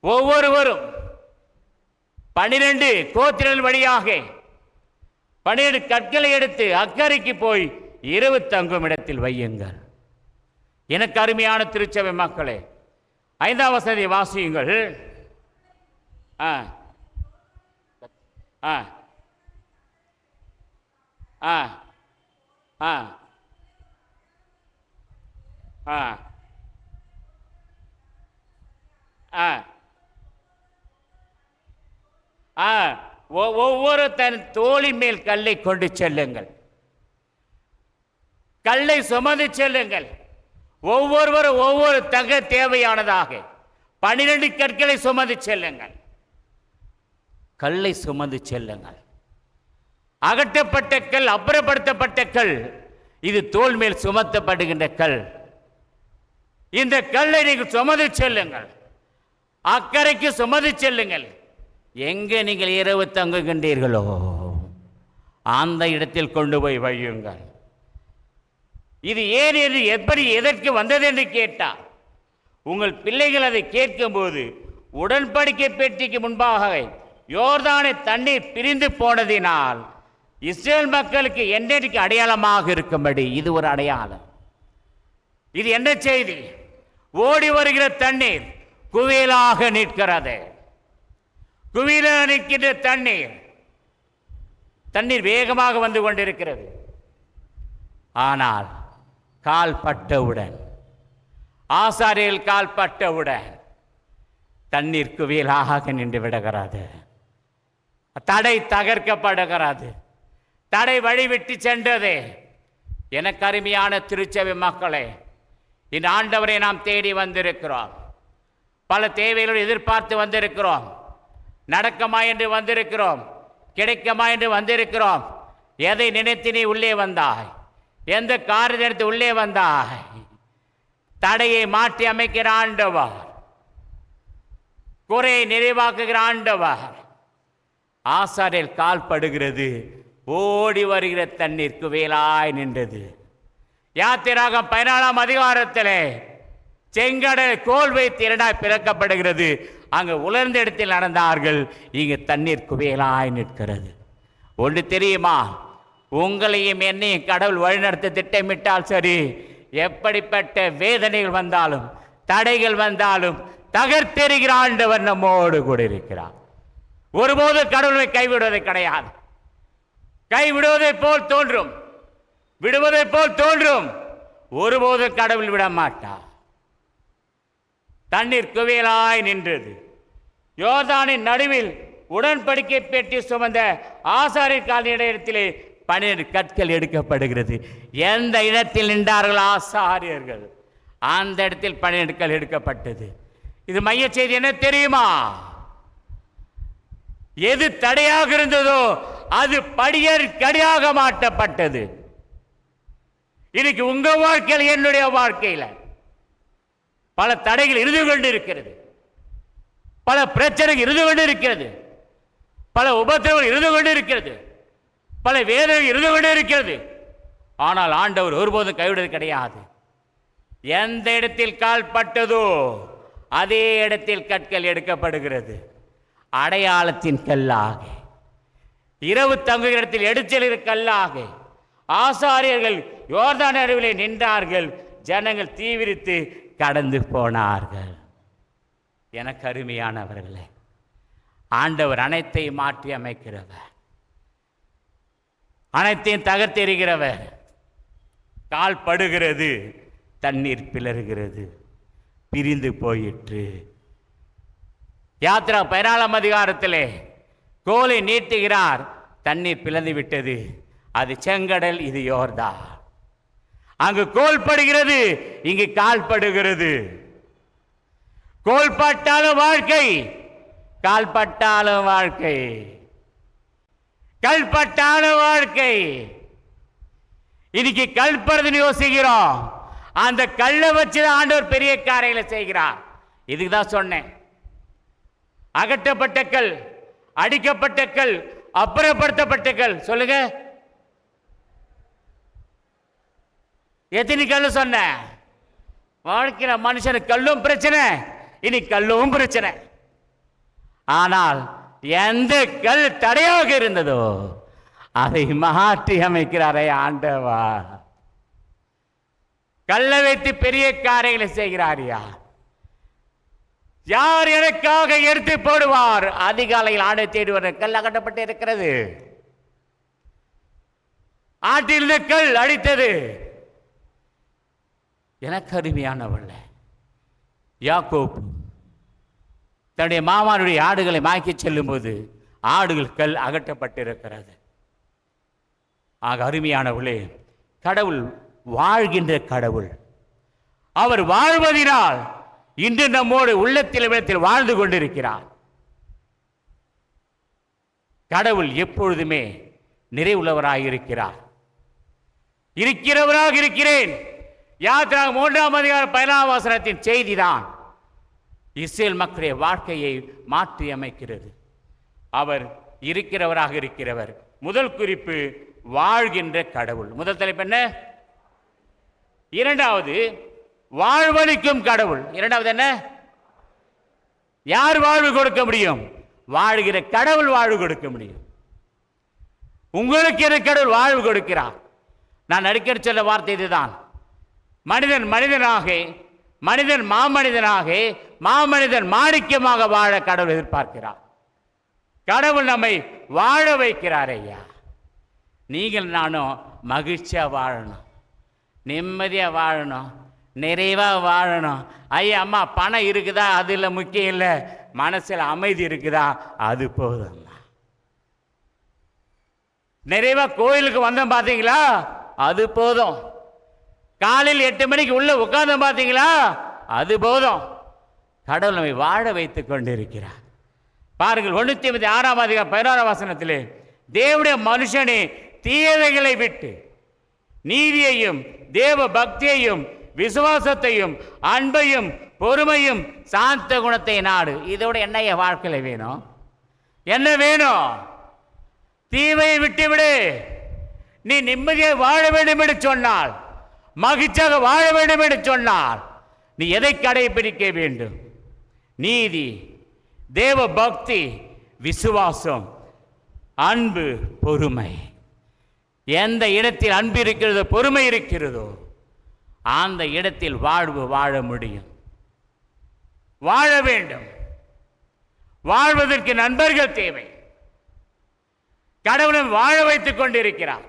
ஒவ்வொருவரும் 12 கோத்திரங்கள் வழியாக 12 கற்களை எடுத்து அக்கறைக்கு போய் 21 இடத்தில் வையுங்கள். எனக்கு அருமையான திருச்சபை மக்களே, 5ஆம் வசனத்தை வாசியுங்கள். ஆ ஆ ஆ ஆ ஆ ஆ ஆ ஒவ்வொரு தன் தோளின் மேல் கல்லை கொண்டு செல்லுங்கள். கல்லை சுமந்து செல்லுங்கள். ஒவ்வொருவரும் ஒவ்வொரு தக தேவையானதாக 12 கற்களை சுமந்து செல்லுங்கள். கல்லை சுமந்து செல்லுங்கள். அகற்றப்பட்ட கல், அப்புறப்படுத்தப்பட்ட கல், இது தோல் மேல் சுமத்தப்படுகின்ற கல். இந்த கல்லை நீங்கள் சுமந்து செல்லுங்கள். அக்கறைக்கு சுமந்து செல்லுங்கள். எங்கே நீங்கள் இரவு தங்குகின்றீர்களோ அந்த இடத்தில் கொண்டு போய் வையுங்கள். இது ஏன் என்று, எப்படி, எதற்கு வந்தது என்று கேட்டார். உங்கள் பிள்ளைகள் அதை கேட்கும்போது உடன்படிக்கை பெட்டிக்கு முன்பாக யோர்தானை தண்ணீர் பிரிந்து போனதினால் இஸ்ரேல் மக்களுக்கு என்றைக்கு அடையாளமாக இருக்கும்படி இது ஒரு அடையாளம். இது என்ன செய்தி? ஓடி வருகிற தண்ணீர் குவியலாக நிற்கிறது. குவியலாக நிற்கின்ற தண்ணீர் வேகமாக வந்து கொண்டிருக்கிறது. ஆனால் கால் பட்டவுடன், ஆசாரியர்கள் கால் பட்டவுடன் தண்ணீர் குவியலாக நின்று விடுகிறது. தடை தகர்க்கப்படுகிறது. தடை வழிவிட்டு சென்றது. எனக்கு அருமையான திருச்சபை மக்களே, இந்த ஆண்டவரை நாம் தேடி வந்திருக்கிறோம். பல தேவைகளை எதிர்பார்த்து வந்திருக்கிறோம். நடக்குமா என்று வந்திருக்கிறோம். கிடைக்குமா என்று வந்திருக்கிறோம். எதை நினைத்து நீ உள்ளே வந்தாய்? எந்த காரியத்தை நினைத்து உள்ளே வந்தாய்? தடையை மாற்றி அமைக்கிற ஆண்டவர், குறையை நிறைவாக்குகிற ஆண்டவர். ஆசாரியர் கால் படுகிறது, ஓடி வருகிற தண்ணீர் குவியலாய் நின்றது. யாத்திராகம் 14ஆம் அதிகாரத்திலே செங்கடல் கோல் வைத்து இரண்டாய் பிளக்கப்படுகிறது. அங்கு உலர்ந்த இடத்தில் நடந்தார்கள். இங்கு தண்ணீர் குவியலாய் நிற்கிறது. ஒன்று தெரியுமா, உங்களையும் என்னையும் கடவுள் வழிநடத்த திட்டமிட்டால் சரி, எப்படிப்பட்ட வேதனைகள் வந்தாலும் தடைகள் வந்தாலும் தகர்த்தெறிகிற ஆண்டவர் நம்மோடு கூட இருக்கிறார். ஒருபோது கடவுளை கைவிடுவதை கிடையாது. கைவிடுவதை போல் தோன்றும், விடுவதை போல் தோன்றும், ஒருபோது கடவுள் விட மாட்டார். தண்ணீர் குவியலாய் நின்றது. யோர்தானின் நடுவில் உடன்படிக்கை பெட்டி சுமந்த ஆசாரியர் கால் இடத்திலே 12 கற்கள் எடுக்கப்படுகிறது. எந்த இடத்தில் நின்றார்கள் ஆசாரியர்கள், அந்த இடத்தில் 12 கற்கள் எடுக்கப்பட்டது. இது மைய செய்தி என்ன தெரியுமா? எது தடையாக இருந்ததோ அது படியர் கடியாக மாற்றப்பட்டது. இன்னைக்கு உங்க வாழ்க்கையில், என்னுடைய வாழ்க்கையில் பல தடைகள் இருந்து கொண்டு இருக்கிறது, பல பிரச்சனைகள் இருந்து கொண்டு இருக்கிறது, பல உபத்திரவங்கள் இருந்து கொண்டு இருக்கிறது, பல வேதனைகள் இருந்து கொண்டு இருக்கிறது. ஆனால் ஆண்டவர் ஒருபோதும் கைவிடுவது கிடையாது. எந்த இடத்தில் கால் பட்டதோ அதே இடத்தில் கற்கள் எடுக்கப்படுகிறது. அடையாளத்தின் கல்லாக, இரவு தங்குகிற இடத்தில் எடுச்சல் கல்லாக ஆசாரியர்கள் யோர்தான் நடுவிலே நின்றார்கள். ஜனங்கள் தீவிரித்து கடந்து போனார்கள். எனக்கு அருமையானவர்களே, ஆண்டவர் அனைத்தையும் மாற்றி அமைக்கிறவர், அனைத்தையும் தகர்த்தெறிகிறவர். கால் படுகிறது, தண்ணீர் பிளறுகிறது, பிரிந்து போயிற்று. யாத்திரா 14ஆம் அதிகாரத்திலே கோலை நீட்டுகிறார், தண்ணீர் பிளந்து விட்டது. அது செங்கடல், இது யோர்தான். அங்கு கோல் படுகிறது, இங்கு கால் படுகிறது. கோல் பட்டாலும் வாழ்க்கை, கால் பட்டாலும் வாழ்க்கை, கல் பட்டாலும் வாழ்க்கை. இன்னைக்கு கல் படுதுன்னு யோசிக்கிறோம், அந்த கல்லை வச்சு ஆண்டவர் பெரிய காரியங்களை செய்கிறார். இதுக்கு தான் சொன்னேன், அகற்றப்பட்ட கல், அடிக்கப்பட்ட கல், அப்புறப்படுத்தப்பட்ட கல். சொல்லுங்க, எத்தனை கல் சொன்ன? வாழ்க்கையில் மனுஷனுக்கு கல்லும் பிரச்சனை, இனி கல்லும் பிரச்சனை. ஆனால் எந்த கல் தடையாக இருந்ததோ அதை மாற்றி அமைக்கிறாரே ஆண்டவா. கல்லை வைத்து பெரிய காரியங்களை செய்கிறாரியா? யார் எனக்காக எடுத்து போடுவார்? அதிகாலையில் ஆடை தேடுவார். கல் அகற்றப்பட்டு இருக்கிறது. ஆற்றில் கல் அடித்தது. எனக்கு அருமையானவள் யாக்கோபு தன்னுடைய மாமானுடைய ஆடுகளை மாய்க்க செல்லும் போது ஆடுகள் கல் அகற்றப்பட்டிருக்கிறது. ஆக அருமையானவளே, கடவுள் வாழ்கின்ற கடவுள். அவர் வாழ்வதினால் இன்று நம்மோடு உள்ளத்தில் வாழ்ந்து கொண்டிருக்கிறார். கடவுள் எப்பொழுதுமே நிறைவுள்ளவராக இருக்கிறார். இருக்கிறவராக இருக்கிறேன். யாத்திராகம் 3ஆம் அதிகாரம் 14ஆம் வசனத்தின் செய்திதான் இஸ்ரேல் மக்களுடைய வாழ்க்கையை மாற்றி அமைக்கிறது. அவர் இருக்கிறவராக இருக்கிறவர். முதல் குறிப்பு, வாழ்கின்ற கடவுள். முதல் தலைப்பு என்ன? இரண்டாவது, வாழ்வளிக்கும் கடவுள். இரண்டாவது என்ன? யார் வாழ்வு கொடுக்க முடியும்? வாழ்கிற கடவுள் வாழ்வு கொடுக்க முடியும். உங்களுக்கு என கடவுள் வாழ்வு கொடுக்கிறார். நான் அடிக்கடி சொல்ல வார்த்தை இதுதான். மனிதன் மனிதனாக, மனிதன் மாமனிதனாக, மாமனிதன் மாணிக்கமாக வாழ கடவுள் எதிர்பார்க்கிறார். கடவுள் நம்மை வாழ வைக்கிறார். ஐயா, நீங்கள் நானும் மகிழ்ச்சியாக வாழணும், நிம்மதியாக வாழணும், நிறைவாக வாழணும். ஐயா அம்மா, பணம் இருக்குதா? அது இல்லை முக்கியம் இல்லை, மனசில் அமைதி இருக்குதா? அது போதும். நிறைவாக கோயிலுக்கு வந்தோம் பார்த்தீங்களா? அது போதும். காலையில் 8 மணிக்கு உள்ள உட்கார்ந்து பார்த்தீங்களா? அது போதும். கடவுள் நம்மை வாழ வைத்துக் கொண்டிருக்கிறார். பாருங்கள், 156ஆம் அதிகாரம் 11ஆம் வசனத்திலே, தேவனுடைய மனுஷனே தீயவைகளை விட்டு நீதியையும் தேவ பக்தியையும் விசுவாசத்தையும் அன்பையும் பொறுமையும் சாந்த குணத்தை நாடு. இதோட என்ன வாழ்க்கையில் வேணும்? என்ன வேணும்? தீமையை விட்டுவிடு. நீ நிம்மதியாக வாழ வேண்டும் என்று சொன்னால், மகிழ்ச்சியாக வாழ வேண்டும் என்று சொன்னால், நீ எதை கடைபிடிக்க வேண்டும்? நீதி, தேவ பக்தி, விசுவாசம், அன்பு, பொறுமை. எந்த இடத்தில் அன்பு இருக்கிறதோ, பொறுமை இருக்கிறதோ, அந்த இடத்தில் வாழ்வு வாழ முடியும். வாழ வேண்டும். வாழ்வதற்கு நண்பர்கள் தேவை. கடவுளை வாழ வைத்துக் கொண்டிருக்கிறார்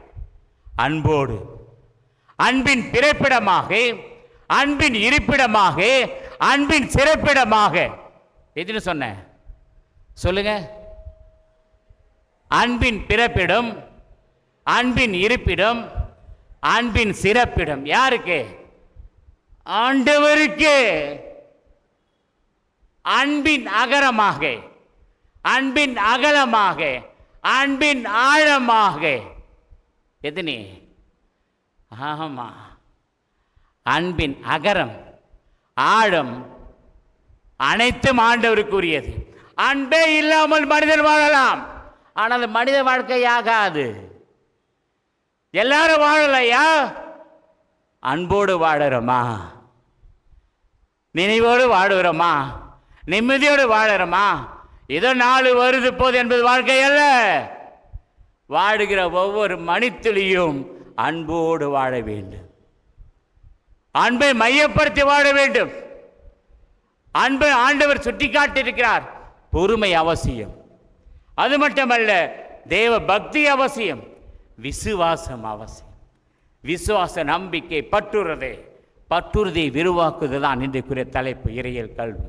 அன்போடு. அன்பின் பிறப்பிடமாக, அன்பின் இருப்பிடமாக, அன்பின் சிறப்பிடமாக. எதுன்னு சொன்ன சொல்லுங்க. அன்பின் பிறப்பிடம், அன்பின் இருப்பிடம், அன்பின் சிறப்பிடம். யாருக்கு? ஆண்டவருக்கு. அன்பின் அகரமாக, அன்பின் அகலமாக, அன்பின் ஆழமாக. எதுனே? ஆமா, அன்பின் அகரம், ஆழம் அனைத்தும் ஆண்டவருக்குரியது. அன்பே இல்லாமல் மனிதன் வாழலாம், ஆனால் அது மனித வாழ்க்கையாகாது. எல்லாரும் வாழலையா? அன்போடு வாழறோமா? நினைவோடு வாழுகிறோமா? நிம்மதியோடு வாழறோமா? ஏதோ நாள் வருது போது என்பது வாழ்க்கை அல்ல. வாழுகிற ஒவ்வொரு மணித்துளியும் அன்போடு வாழ வேண்டும். அன்பை மையப்படுத்தி வாழ வேண்டும். அன்பை ஆண்டவர் சுட்டிக்காட்டியிருக்கிறார். பொறுமை அவசியம். அது மட்டுமல்ல, தேவ பக்தி அவசியம், விசுவாசம் அவசியம். விசுவாச, நம்பிக்கை, பற்றுறுதியை விரிவாக்குவதுதான் இன்றைக்குரிய தலைப்பு, இறையியல் கல்வி.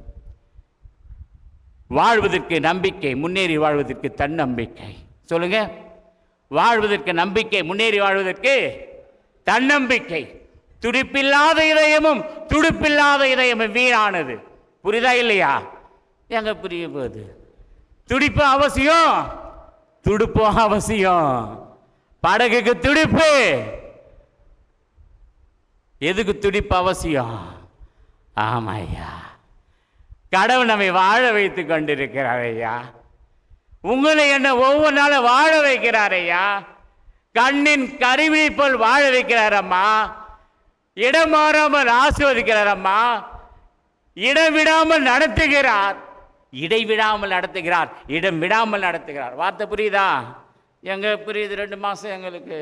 வாழ்வதற்கு நம்பிக்கை, முன்னேறி வாழ்வதற்கு தன்னம்பிக்கை. சொல்லுங்க. வாழ்வதற்கு நம்பிக்கை, முன்னேறி வாழ்வதற்கு தன்னம்பிக்கை. துடிப்பில்லாத இதயமும் துடுப்பில்லாத இதயமும் வீணானது. புரியுதா இல்லையா? எங்க புரிய போகுது? துடிப்பு அவசியம், துடுப்பும் அவசியம். படகுக்கு துடிப்பு. எதுக்கு துடிப்பு அவசியம்? ஆமா ஐயா, கடவுள் நம்மை வாழ வைத்து கொண்டிருக்கிறார் ஐயா. உங்களை என்ன ஒவ்வொரு நாளும் வாழ வைக்கிறார் ஐயா. கண்ணின் கருவிழி போல் வாழ வைக்கிறார் அம்மா. இடம் மாறாமல் ஆசீர்வதிக்கிறார் அம்மா. இடம் விடாமல் நடத்துகிறார். இடைவிடாமல் நடத்துகிறார், இடம் விடாமல் நடத்துகிறார். வார்த்தை புரியுதா? எங்க புரியுது? 2 மாசம் எங்களுக்கு.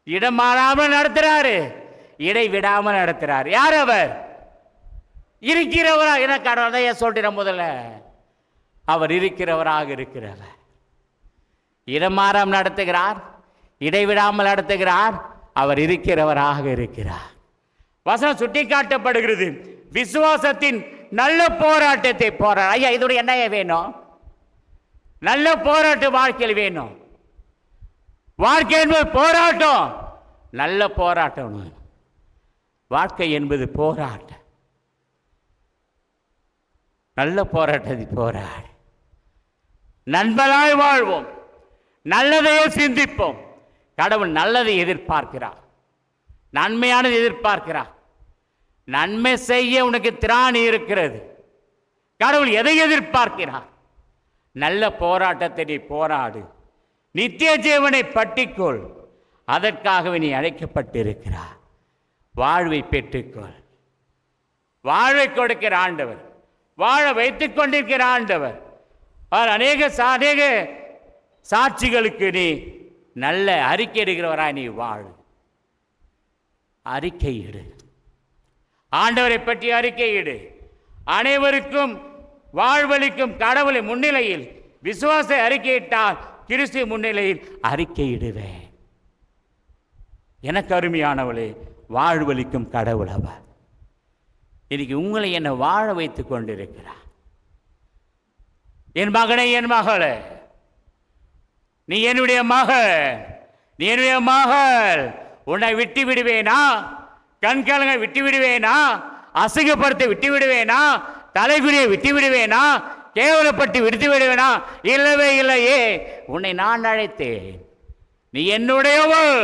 இடம் மாறாமல் நடத்துறாரு, இடை விடாமல் நடத்துறார். யார் அவர்? இருக்கிறவரா? எனக்கு அதைய சொல்றேன் முதல்ல. அவர் இருக்கிறவராக இருக்கிறவர். இடமாறாமல் நடத்துகிறார், இடைவிடாமல் நடத்துகிறார். அவர் இருக்கிறவராக இருக்கிறார். வசனம் சுட்டி காட்டப்படுகிறது. விசுவாசத்தின் நல்ல போராட்டத்தை போராட. ஐயா, இதோட என்ன வேணும்? நல்ல போராட்டம் வாழ்க்கையில் வேணும். வாழ்க்கை என்பது போராட்டம், நல்ல போராட்டம். வாழ்க்கை என்பது போராட்டம். நல்ல போராட்டத்தை போராட நண்பனாய் வாழ்வோம், நல்லதையே சிந்திப்போம். கடவுள் நல்லதை எதிர்பார்க்கிறார், நன்மையானது எதிர்பார்க்கிறார். நன்மை செய்ய உனக்கு திராணி இருக்கிறது. கடவுள் எதை எதிர்பார்க்கிறார்? நல்ல போராட்டத்தை நீ போராடு, நித்திய ஜீவனை பற்றிக்கொள். அதற்காகவே நீ அழைக்கப்பட்டிருக்கிறார். வாழ்வை பெற்றுக்கொள். வாழ்வை கொடுக்கிற ஆண்டவர், வாழ வைத்துக் கொண்டிருக்கிற ஆண்டவர். அநேக சாட்சிகளுக்கு நீ நல்ல அறிக்கை இடுகிறவராய் நீ வாழு. அறிக்கையிடு, ஆண்டவரை பற்றி அறிக்கையிடு. அனைவருக்கும் வாழ்வளிக்கும் கடவுளை முன்னிலையில் விசுவாச அறிக்கையிட்டால் கிறிஸ்து முன்னிலையில் அறிக்கையிடுவேன். எனக்கு அருமையானவளே, வாழ்வளிக்கும் கடவுள் அவர். இன்னைக்கு உங்களை என்னை வாழ வைத்துக் கொண்டிருக்கிறார். என் மகனே, என் மகளே, நீ என்னுடைய மகள், நீ என்னுடைய மகள். உன்னை விட்டு விடுவேனா? கண்கலங்க விட்டு விடுவேனா? அசிங்கப்படுத்த விட்டு விடுவேனா? தலைகுறியை விட்டு விடுவேனா? கேவலப்பட்டு விடுத்து விடுவேனா? இல்லவே இல்லையே. உன்னை நான் அழைத்தேன். நீ என்னுடையவள்,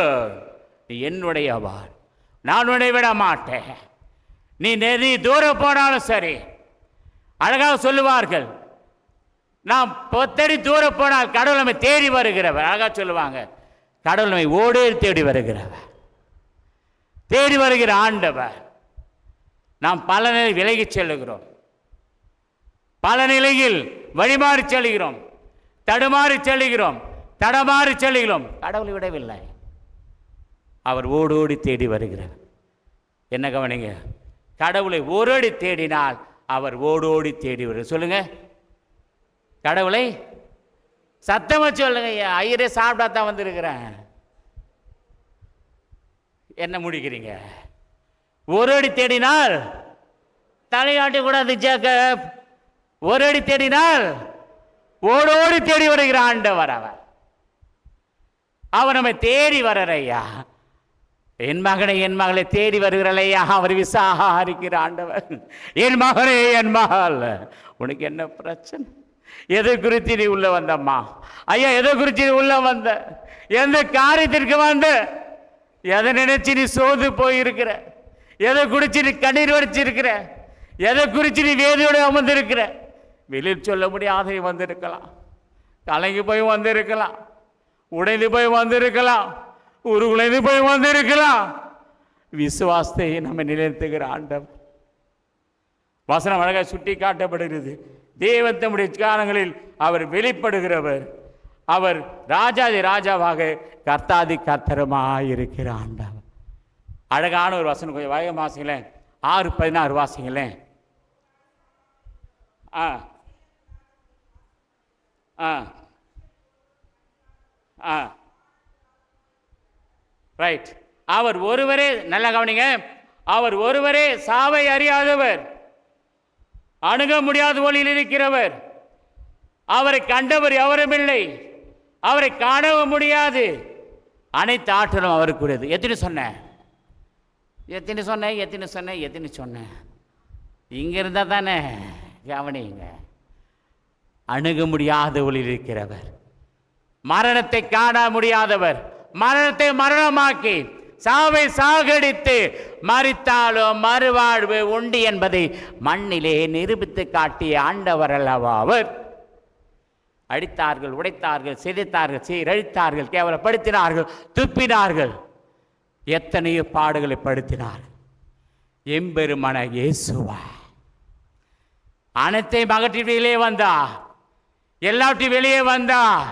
நீ என்னுடையவள். நான் உன்னை விட மாட்டேன். நீ தூரம் போனாலும் சரி. அழகாக சொல்லுவார்கள், நாம் 10 அடி தூரம் போனால் கடவுள் நம்மை தேடி வருகிறவர். அழகா சொல்லுவாங்க, கடவுள் நம்மை ஓடே தேடி வருகிறவர், தேடி வருகிற ஆண்டவர். நாம் பல நிலை விலகி செல்லுகிறோம், பல நிலையில் வழிமாறி செல்கிறோம், தடுமாறி செல்கிறோம், தடமாறி செல்கிறோம். கடவுளை விடவில்லை, அவர் ஓடோடி தேடி வருகிறார். என்ன கவனிங்க, கடவுளை ஓடோடி தேடினால் அவர் ஓடோடி தேடி வருகிறார். சொல்லுங்க, கடவுளை சத்தமா சொல்லுங்க. ஐயரே சாப்பிட்டா தான் வந்திருக்கிறேன், என்ன முடிக்கிறீங்க? ஓடோடி தேடினால் தலையாட்டி கூடாது ஜேக்கப். ஓடோடி தேடினால் ஓடோடி தேடி வருகிற ஆண்டவர் அவர். அவர் நம்மை தேடி வர்றையா, என் மகனை என் மகளை தேடி வருகிறாளையா, அவர் விசாரிக்கிற ஆண்டவர். என் மகனே என் மகள், உனக்கு என்ன பிரச்சனை? எதை குறித்து நீ உள்ள வந்தம்மா? ஐயா, எதை குறித்து நீ உள்ள வந்த? எந்த காரியத்திற்கு வந்த? எதை நினைச்சு நீ சோர்ந்து போயிருக்கிற? எதை குறித்து நீ கண்ணீர் வடிச்சிருக்கிற? எதை குறித்து நீ வேதியோடு அமர்ந்திருக்கிற? வெளியில் சொல்ல முடியாத நீ வந்திருக்கலாம், கலங்கி போய் வந்திருக்கலாம், உடைந்து போய் வந்திருக்கலாம், உருகுலைந்து போய் வந்திருக்கலாம். விசுவாசத்தை நம்ம நிலைத்துகிற ஆண்டவர். வசனம் அழகாக சுட்டி காட்டப்படுகிறது. தேவன் தம்முடைய காலங்களில் அவர் வெளிப்படுகிறவர். அவர் ராஜாதி ராஜாவாக கர்த்தாதி கர்த்தருமாயிருக்கிற ஆண்டவர். அழகான ஒரு வசனம், கொஞ்சம் வேகம் வாசிங்களேன். 6:16 வாசிங்களேன். ஆ ஆ ஆ ரைட். அவர் ஒருவரே, நல்ல கவனிங்க, அவர் ஒருவரே சாவை அறியாதவர், அணுக முடியாத ஒளியில் இருக்கிறவர். அவரை கண்டவர் எவரும் இல்லை, அவரை காணவும் முடியாது. அனைத்து ஆற்றலும் அவருக்குரியது. எத்தனை சொன்னேன்? இங்க இருந்தா தானே கவனிங்க. அணுக முடியாத ஒளியில் இருக்கிறவர், மரணத்தை காண முடியாதவர், மரணத்தை மரணமாக்கி சாவை சாகடித்து மரித்தாலும் மறுவாழ்வு உண்டு என்பதை மண்ணிலே நிரூபித்து காட்டிய ஆண்டவர் அல்லவா அவர். அடித்தார்கள், உடைத்தார்கள், சிதைத்தார்கள், சீரழித்தார்கள், கேவலப்படுத்தினார்கள், துப்பினார்கள், எத்தனையோ பாடுகளை படுத்தினார்கள். எம்பெருமான இயேசுவா அனைத்தையும் அகற்றி வெளியே வந்தார், எல்லாவற்றையும் வெளியே வந்தார்.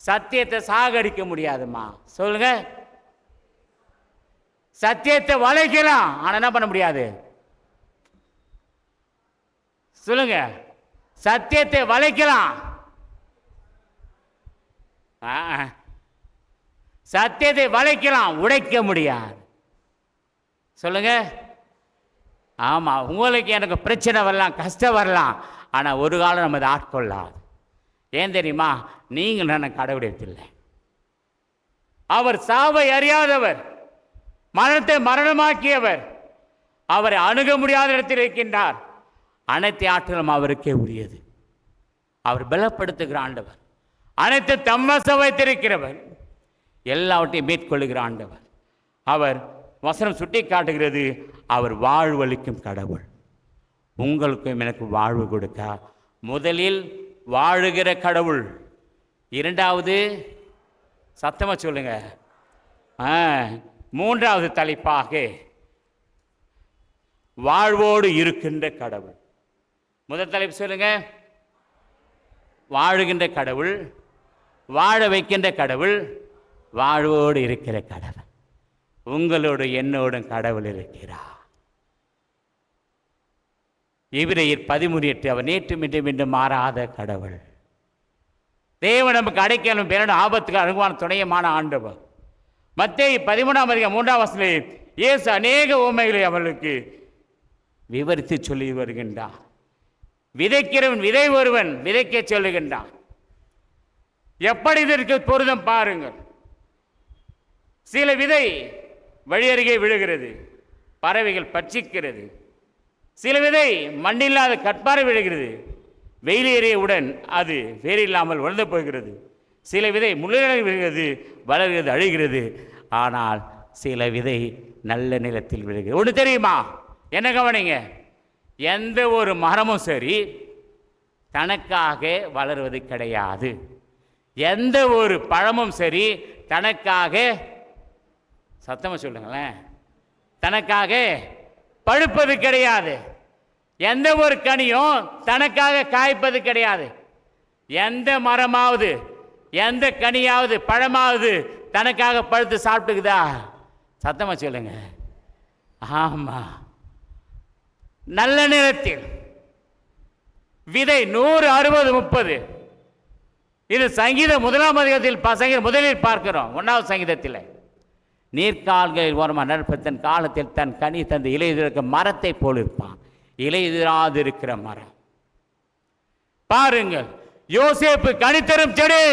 சத்தியத்தை சாகடிக்க முடியாதுமா, சொல்லுங்க. சத்தியத்தை வளைக்கலாம், ஆனா என்ன பண்ண முடியாது? சொல்லுங்க. சத்தியத்தை வளைக்கலாம், சத்தியத்தை வளைக்கலாம், உடைக்க முடியாது. சொல்லுங்க. ஆமா, உங்களுக்கு எனக்கு பிரச்சனை வரலாம், கஷ்டம் வரலாம், ஆனா ஒரு காலம் நம்ம அதை ஆட்கொள்ளாது. ஏன் தெரியுமா? நீங்கள் நான் கடவுளத்தில்லை. அவர் சாவை அறியாதவர், மரணத்தை மரணமாக்கியவர், அவரை அணுக முடியாத இடத்தில் இருக்கின்றார். அனைத்து ஆற்றலும் அவருக்கே உரியது. அவர் பலப்படுத்துகிற ஆண்டவர், அனைத்து தம்மச வைத்திருக்கிறவர், எல்லாவற்றையும் மேற்கொள்ளுகிற ஆண்டவர். அவர் வசனம் சுட்டி காட்டுகிறது, அவர் வாழ்வளிக்கும் கடவுள். உங்களுக்கும் எனக்கு வாழ்வு கொடுக்க முதலில் வாழுகிற கடவுள், இரண்டாவது சத்தமா சொல்லுங்க, மூன்றாவது தலைப்பாக வாழ்வோடு இருக்கின்ற கடவுள். முதல் தலைப்பு சொல்லுங்க, வாழுகின்ற கடவுள், வாழ வைக்கின்ற கடவுள், வாழ்வோடு இருக்கிற கடவுள். உங்களோடு என்னோடும் கடவுள் இருக்கிறார். எபிரேயர் 13:8, அவர் நேற்றும் இன்றும் மீண்டும் மாறாத கடவுள். தேவன் நமக்கு அடைக்கலும் பேரனும் ஆபத்துக்கு அனுகுவான துணையமான ஆண்டவர். மத்தேயு 13:3 இயேசு அநேக உண்மைகளை அவர்களுக்கு விவரித்து சொல்லி வருகின்றார். விதைக்கிறவன் விதை ஒருவன் விதைக்க சொல்லுகின்றான். எப்படி இதற்கு பொருத்தம் பாருங்கள். சில விதை வழி அருகே விழுகிறது, பறவைகள் பட்சிக்கிறது. சில விதை மண்ணில்லாத கற்பாறை விழுகிறது, வெயிலேறியவுடன் அது வேறில்லாமல் வளர்ந்து போகிறது. சில விதை முள்ளில் விழுகிறது, வளர்கிறது, அழுகிறது. ஆனால் சில விதை நல்ல நிலத்தில் விழுகிறது. ஒன்று தெரியுமா? என்ன கவனிங்க, எந்த ஒரு மரமும் சரி, தனக்காக வளருவது கிடையாது. எந்த ஒரு பழமும் சரி தனக்காக, சத்தமாக சொல்லுங்களேன், தனக்காக பழுப்பது கிடையாது. எந்த ஒரு கனியும் தனக்காக காய்ப்பது கிடையாது. எந்த மரமாவது, எந்த கனியாவது, பழமாவது தனக்காக பழுத்து சாப்பிட்டுக்குதா? சத்தமாக சொல்லுங்க. ஆமாம். நல்ல நிலத்தில் விதை 100, 60, 30. இது சங்கீதம் 1ஆம் அதிகாரத்தில் முதலில் பார்க்கிறோம். 1வது சங்கீதத்தில், நீர்க்கால்களில் ஓரமாக நடப்பதன் காலத்தில் தன் கனி தந்து இலையுதிர்க்க மரத்தை போல் இருப்பான். இலையுதிராது இருக்கிற மரம். பாருங்கள், யோசேப்பு கனித்தரும் செடி.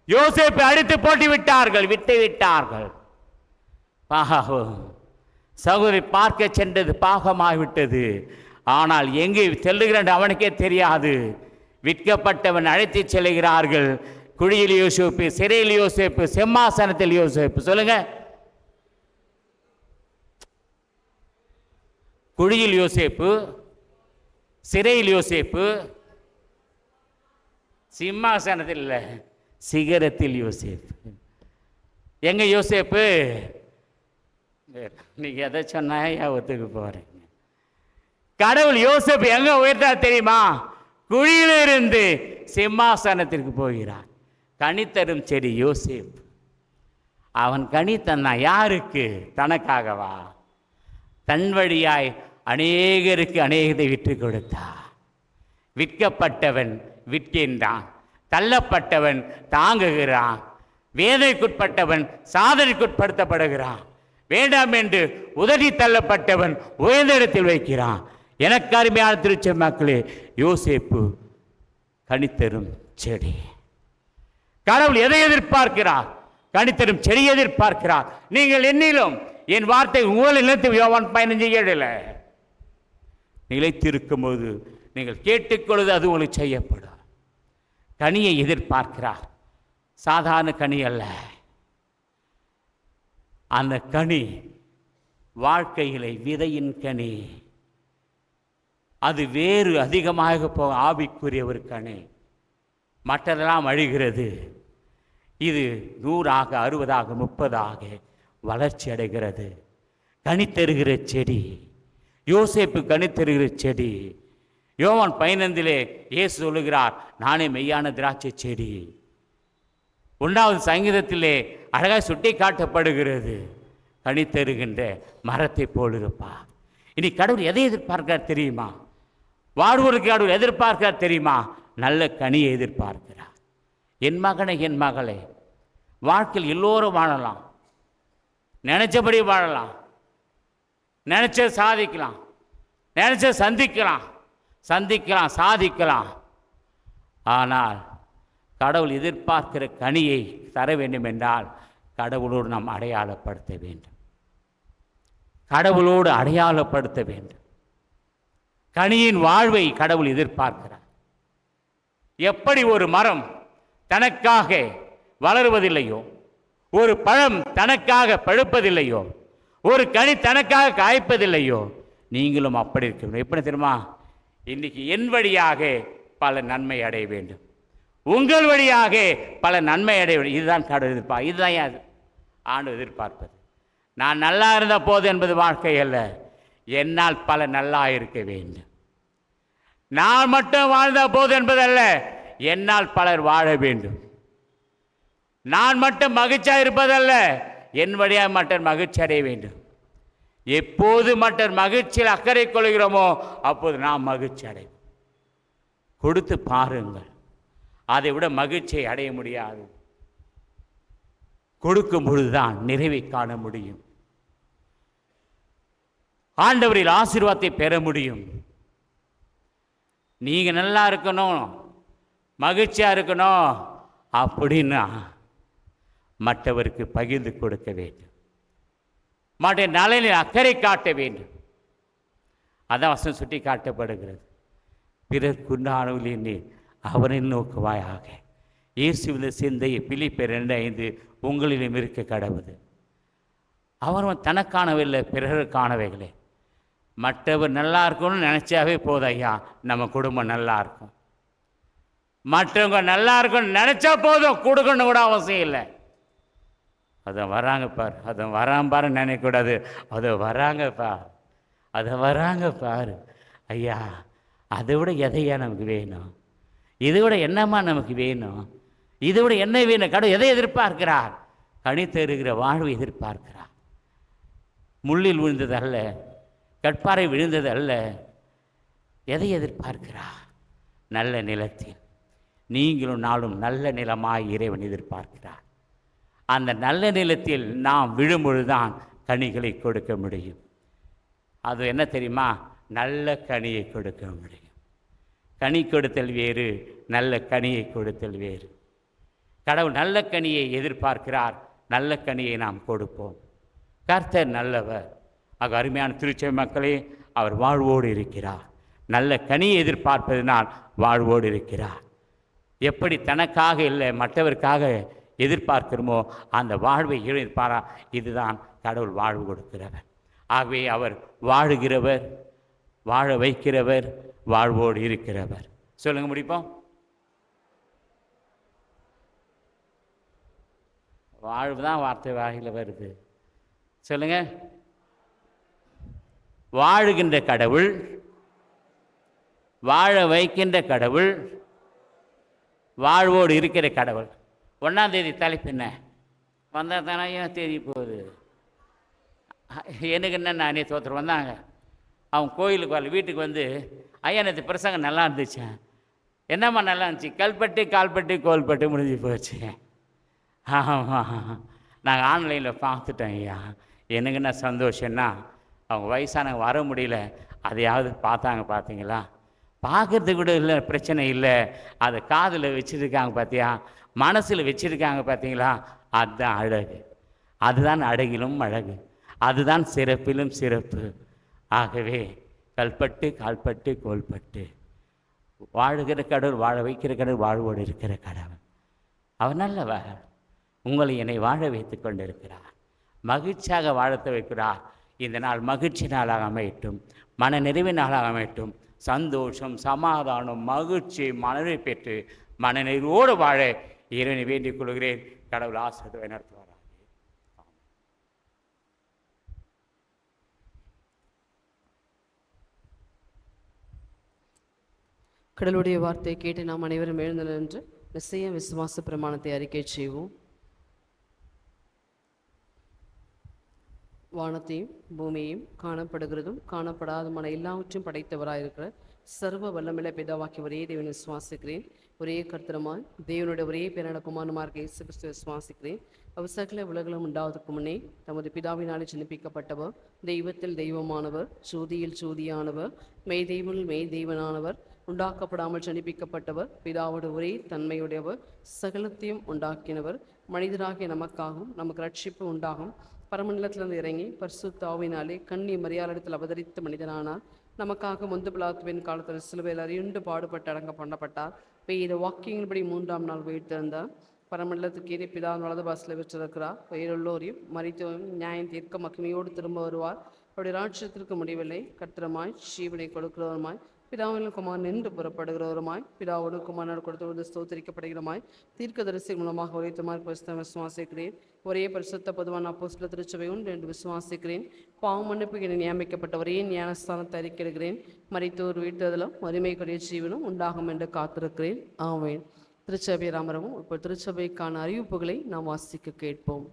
யோசேப்பு அடித்து போட்டு விட்டார்கள், விட்டு விட்டார்கள். பாவம், சகோதரி பார்க்க சென்றது பாகமாகிவிட்டது. ஆனால் எங்கே செல்லுகிறான் அவனுக்கே தெரியாது. விற்கப்பட்டவன் அழைத்து செல்கிறார்கள். குழியில் யோசேப்பு, சிறையில் யோசேப்பு, சிம்மாசனத்தில் யோசேப்பு. சொல்லுங்க. குழியில் யோசேப்பு, சிறையில் யோசேப்பு, சிம்மாசனத்தில் இல்லை, சிகரத்தில் யோசேப்பு. எங்க யோசேப்பு? நீங்க எதை சொன்னா ஒத்துக்கு போறீங்க? கடவுள் யோசேப்பு எங்க உயர்த்தா தெரியுமா? குழியிலிருந்து சிம்மாசனத்திற்கு போகிறார். கனித்தரும் செடி யோசேப்பு. அவன் கனி தந்தான். யாருக்கு? தனக்காகவா? தன் வழியாய் அநேகருக்கு அநேகத்தை விற்று கொடுத்தார். விற்கப்பட்டவன் விற்கின்றான், தள்ளப்பட்டவன் தாங்குகிறான், வேதனைக்குட்பட்டவன் சாதனைக்குட்படுத்தப்படுகிறான், வேண்டாம் என்று உதறி தள்ளப்பட்டவன் உயர்ந்த இடத்தில் வைக்கிறான். எனக்கு அருமையான திருச்ச மக்களே, யோசேப்பு கனித்தரும் செடி. கடவுள் எதை எதிர்பார்க்கிறார்? கனித்தரும் செடி எதிர்பார்க்கிறார். நீங்கள் என்னிலும் என் வார்த்தை உங்களை நிலைத்து யோவான் 15:7 நிலைத்திருக்கும் போது நீங்கள் கேட்டுக்கொள்வது அது உங்களுக்கு செய்யப்படும். கனியை எதிர்பார்க்கிறார். சாதாரண கனி அல்ல. அந்த கனி வாழ்க்கையிலே விதையின் கனி. அது வேறு அதிகமாக போக ஆவிக்குரிய ஒரு கனி. மற்றதெல்லாம் அழிகிறது. இது 100ஆக 60ஆக 30ஆக வளர்ச்சி அடைகிறது. கனித்தருகிற செடி யோசேப்பு, கனித்தருகிற செடி. யோவான் 15 இயேசு சொல்லுகிறார், நானே மெய்யான திராட்சை செடி. 1வது சங்கீதத்திலே அழகாக சுட்டி காட்டப்படுகிறது, கனித்தருகின்ற மரத்தை போல் இருப்பார். இனி கடவுள் எதை எதிர்பார்க்கிறார் தெரியுமா? வாழ்வோருக்கு கடவுள் எதிர்பார்க்கிறார் தெரியுமா? நல்ல கனியை எதிர்பார்க்கிறார். என் மகனை, என் மகளே, வாழ்க்கையில் எல்லோரும் வாழலாம், நினைச்சபடி வாழலாம், நினைச்ச சாதிக்கலாம், நினைச்ச சந்திக்கலாம், சாதிக்கலாம். ஆனால் கடவுள் எதிர்பார்க்கிற கனியை தர வேண்டும் என்றால் கடவுளோடு நாம் அடையாளப்படுத்த வேண்டும். கடவுளோடு அடையாளப்படுத்த வேண்டும். கனியின் வாழ்வை கடவுள் எதிர்பார்க்கிறார். எப்படி ஒரு மரம் தனக்காக வளருவதில்லையோ, ஒரு பழம் தனக்காக பழுப்பதில்லையோ, ஒரு கனி தனக்காக காய்ப்பதில்லையோ, நீங்களும் அப்படி இருக்க. எப்படி தெரியுமா? இன்னைக்கு என் வழியாக பல நன்மை அடைய வேண்டும், உங்கள் வழியாக பல நன்மை அடைய வேண்டும். இதுதான் கடவுள் எதிர்பார்ப்பு. இதுதான் ஆண்டு எதிர்பார்ப்பது. நான் நல்லா இருந்த போது என்பது வாழ்க்கை அல்ல. என்னால் பல நல்லா இருக்க வேண்டும். நான் மட்டும் வாழ்ந்த போது என்பதல்ல, என்னால் பலர் வாழ வேண்டும். நான் மட்டும் மகிழ்ச்சியாக இருப்பதல்ல, என் வழியாக மற்றர் மகிழ்ச்சி அடைய வேண்டும். எப்போது மற்றர் மகிழ்ச்சியில் அக்கறை கொள்கிறோமோ அப்போது நாம் மகிழ்ச்சி அடைவோம். கொடுத்து பாருங்கள், அதை விட மகிழ்ச்சியை அடைய முடியாது. கொடுக்கும் பொழுதுதான் நிறைவை காண முடியும். ஆண்டவரில் ஆசீர்வாதத்தை பெற முடியும். நீங்க நல்லா இருக்கணும், மகிழ்ச்சியா இருக்கணும் அப்படின்னா மற்றவருக்கு பகிர்ந்து கொடுக்க வேண்டும். மற்ற நலனில் அக்கறை காட்ட வேண்டும். அதான் வசனம் சுட்டி காட்டப்படுகிறது. பிறர்க்குண்டானவர்களில் நீ அவரை நோக்குவாயாக. இயேசுவின் சிந்தையை பிலிப்பியர் 2:5 உங்களிலும் இருக்க கடவுது. அவன் தனக்கானவில்லை, பிறருக்கானவைகளே. மற்றவர் நல்லா இருக்கணும்னு நினச்சாவே போதும் ஐயா, நம்ம குடும்பம் நல்லா இருக்கும். மற்றவங்க நல்லா இருக்கணும்னு நினச்சா போதும், கொடுக்கணும் கூட அவசியம் இல்லை. அதை வராங்க பார், அதை வரான் பாரு நினைக்கக்கூடாது, அதை வராங்க பார், அதை வராங்க பாரு. ஐயா, அதை விட எதையா நமக்கு வேணும்? இதை விட என்னம்மா நமக்கு வேணும்? இதை விட என்ன வேணும்? கடவுள் எதை எதிர்பார்க்கிறார்? கனி தருகிற வாழ்வு எதிர்பார்க்கிறார். முள்ளில் விழுந்தது அல்ல, கற்பாறை விழுந்தது அல்ல. எதை எதிர்பார்க்கிறார்? நல்ல நிலத்தில் நீங்களும் நாளும் நல்ல நிலமாய் இறைவன் எதிர்பார்க்கிறார். அந்த நல்ல நிலத்தில் நாம் விழும்பொழுதுதான் கனிகளை கொடுக்க முடியும். அது என்ன தெரியுமா? நல்ல கனியை கொடுக்க முடியும். கனி கொடுத்தல் வேறு, நல்ல கனியை கொடுத்தல் வேறு. கடவுள் நல்ல கனியை எதிர்பார்க்கிறார், நல்ல கனியை நாம் கொடுப்போம். கர்த்தர் நல்லவர். ஆக அருமையான திருச்சபை மக்களே, அவர் வாழ்வோடு இருக்கிறார். நல்ல கனியை எதிர்பார்ப்பதனால் வாழ்வோடு இருக்கிறார். எப்படி தனக்காக இல்லை மற்றவருக்காக எதிர்பார்க்கிறோமோ அந்த வாழ்வை எதிர்பாரா. இதுதான் கடவுள் வாழ்வு கொடுக்கிறவர். ஆகவே அவர் வாழுகிறவர், வாழ வைக்கிறவர், வாழ்வோடு இருக்கிறவர். சொல்லுங்க, முடிப்போம். வாழ்வு தான் வார்த்தை வாயில வருது. சொல்லுங்க. வாழுகின்ற கடவுள், வாழ வைக்கின்ற கடவுள், வாழ்வோடு இருக்கிற கடவுள். 1ஆம் தேதி தலைப்பு என்ன? வந்தால் தானே ஏன் தெரிய போகுது. எனக்கு என்ன, நானே ஒருத்தர் வந்தாங்க. அவன் கோயிலுக்கு வரல, வீட்டுக்கு வந்து, ஐயா நேற்று பிரசங்கம் நல்லா இருந்துச்சேன். என்னம்மா நல்லா இருந்துச்சு? கல்பட்டு கால்பட்டு கோல்பட்டு முடிஞ்சு போச்சு. ஆமாம், நாங்கள் ஆன்லைனில் பார்த்துட்டோம் ஐயா. எனக்கு என்ன சந்தோஷம்னா, அவங்க வயசானவங்க வர முடியல, அதையாவது பார்த்தாங்க. பார்த்தீங்களா? பார்க்குறதுக்கு கூட இல்லை, பிரச்சனை இல்லை. அதை காதில் வச்சுருக்காங்க பார்த்தியா, மனசில் வச்சுருக்காங்க பார்த்தீங்களா? அதுதான் அழகு. அதுதான் அழகிலும் அழகு, அதுதான் சிறப்பிலும் சிறப்பு. ஆகவே கல்பட்டு கால்பட்டு கோல்பட்டு வாழுகிற கடவுள், வாழ வைக்கிற கடவுள், வாழ்வோடு இருக்கிற கடவுள். அவர் நல்லவர். உங்களை என்னை வாழ வைத்து கொண்டிருக்கிறார். மகிழ்ச்சியாக வாழத்த வைக்கிறார். இந்த நாள் மகிழ்ச்சி நாளாக அமையட்டும், மன நிறைவு நாளாக அமையட்டும். சந்தோஷம், சமாதானம், மகிழ்ச்சி, மனதை பெற்று மனநிறைவோடு வாழ இறைவனை வேண்டிக் கொள்கிறேன். கடவுள் ஆசீர்வாதத்தை நடத்துவார். கடவுளுடைய வார்த்தையை கேட்டு நாம் அனைவரும் எழுந்து நின்று நிச்சய விசுவாச பிரமாணத்தை அறிக்கை செய்வோம். வானத்தையும் பூமியையும் காணப்படுகிறதும் காணப்படாதமான எல்லாவற்றையும் படைத்தவராயிருக்கிற சர்வ வல்லமில்ல பிதாவாக்கி ஒரே தேவனை விசுவாசிக்கிறேன். ஒரே கர்த்தருமாய் தேவனுடைய ஒரே பேரடக்குமானமாக இயேசு கிறிஸ்துவை விசுவாசிக்கிறேன். அவர் சகல உலகளும் உண்டாவதற்கு முன்னே தமது பிதாவினாலே ஜனிப்பிக்கப்பட்டவர், தெய்வத்தில் தெய்வமானவர், ஜோதியில் ஜோதியானவர், மெய் தெய்வனில் மெய் தெய்வனானவர், உண்டாக்கப்படாமல் ஜனிப்பிக்கப்பட்டவர், பிதாவோட ஒரே தன்மையுடையவர், சகலத்தையும் உண்டாக்கினவர், மனிதராகிய நமக்காகவும் நமக்கு ரட்சிப்பு உண்டாகும் பரமண்டலத்திலிருந்து இறங்கி பரிசுத்த ஆவியினாலே கன்னி மரியாளிடத்தில் அவதரித்த மனிதனானார். நமக்காக முந்து பிலாத்துவின் காலத்தில் சிலுவையில் அறியுண்டு பாடுபட்டு அடங்க பண்ணப்பட்டார். வேத வாக்கியங்கள்படி 3ஆம் நாள் உயிர்த்தெழுந்தார். பரமண்டலத்துக்கு ஏறி பிதாவின் வலது பாசில் பெற்றிருக்கிறார். உயிருள்ளோரையும் மரித்தோரையும் நியாயம் தீர்க்க மகிமையோடு திரும்ப வருவார். அவருடைய ராட்சியத்திற்கு முடிவில்லை. கர்த்தருமாய் ஜீவனை கொடுக்கிறவருமாய் பிதாவின் குமாரன் என்று புறப்படுகிறவருமாய் பிதாவோடு குமாரனோடு கொடுத்து ஸ்தோத்திரிக்கப்படுகிறமாய் தீர்க்கதரிசி மூலமாக உரைத்தமாய் விசுவாசிக்கிறேன். ஒரே பரிசுத்த பொதுவான அப்போஸ்தல திருச்சபை உண்டு என்று விசுவாசிக்கிறேன். பாவம் மன்னிப்புக்கு என நியமிக்கப்பட்ட ஒரே ஞானஸ்தானத்தை அறிக்கிறேன். மரித்தோர் வீட்டதிலும் மறுமைக்குரிய ஜீவனும் உண்டாகும் என்று காத்திருக்கிறேன். ஆமென். திருச்சபை ராமரமும் இப்போ திருச்சபைக்கான அறிவிப்புகளை நாம் வாசிக்க கேட்போம்.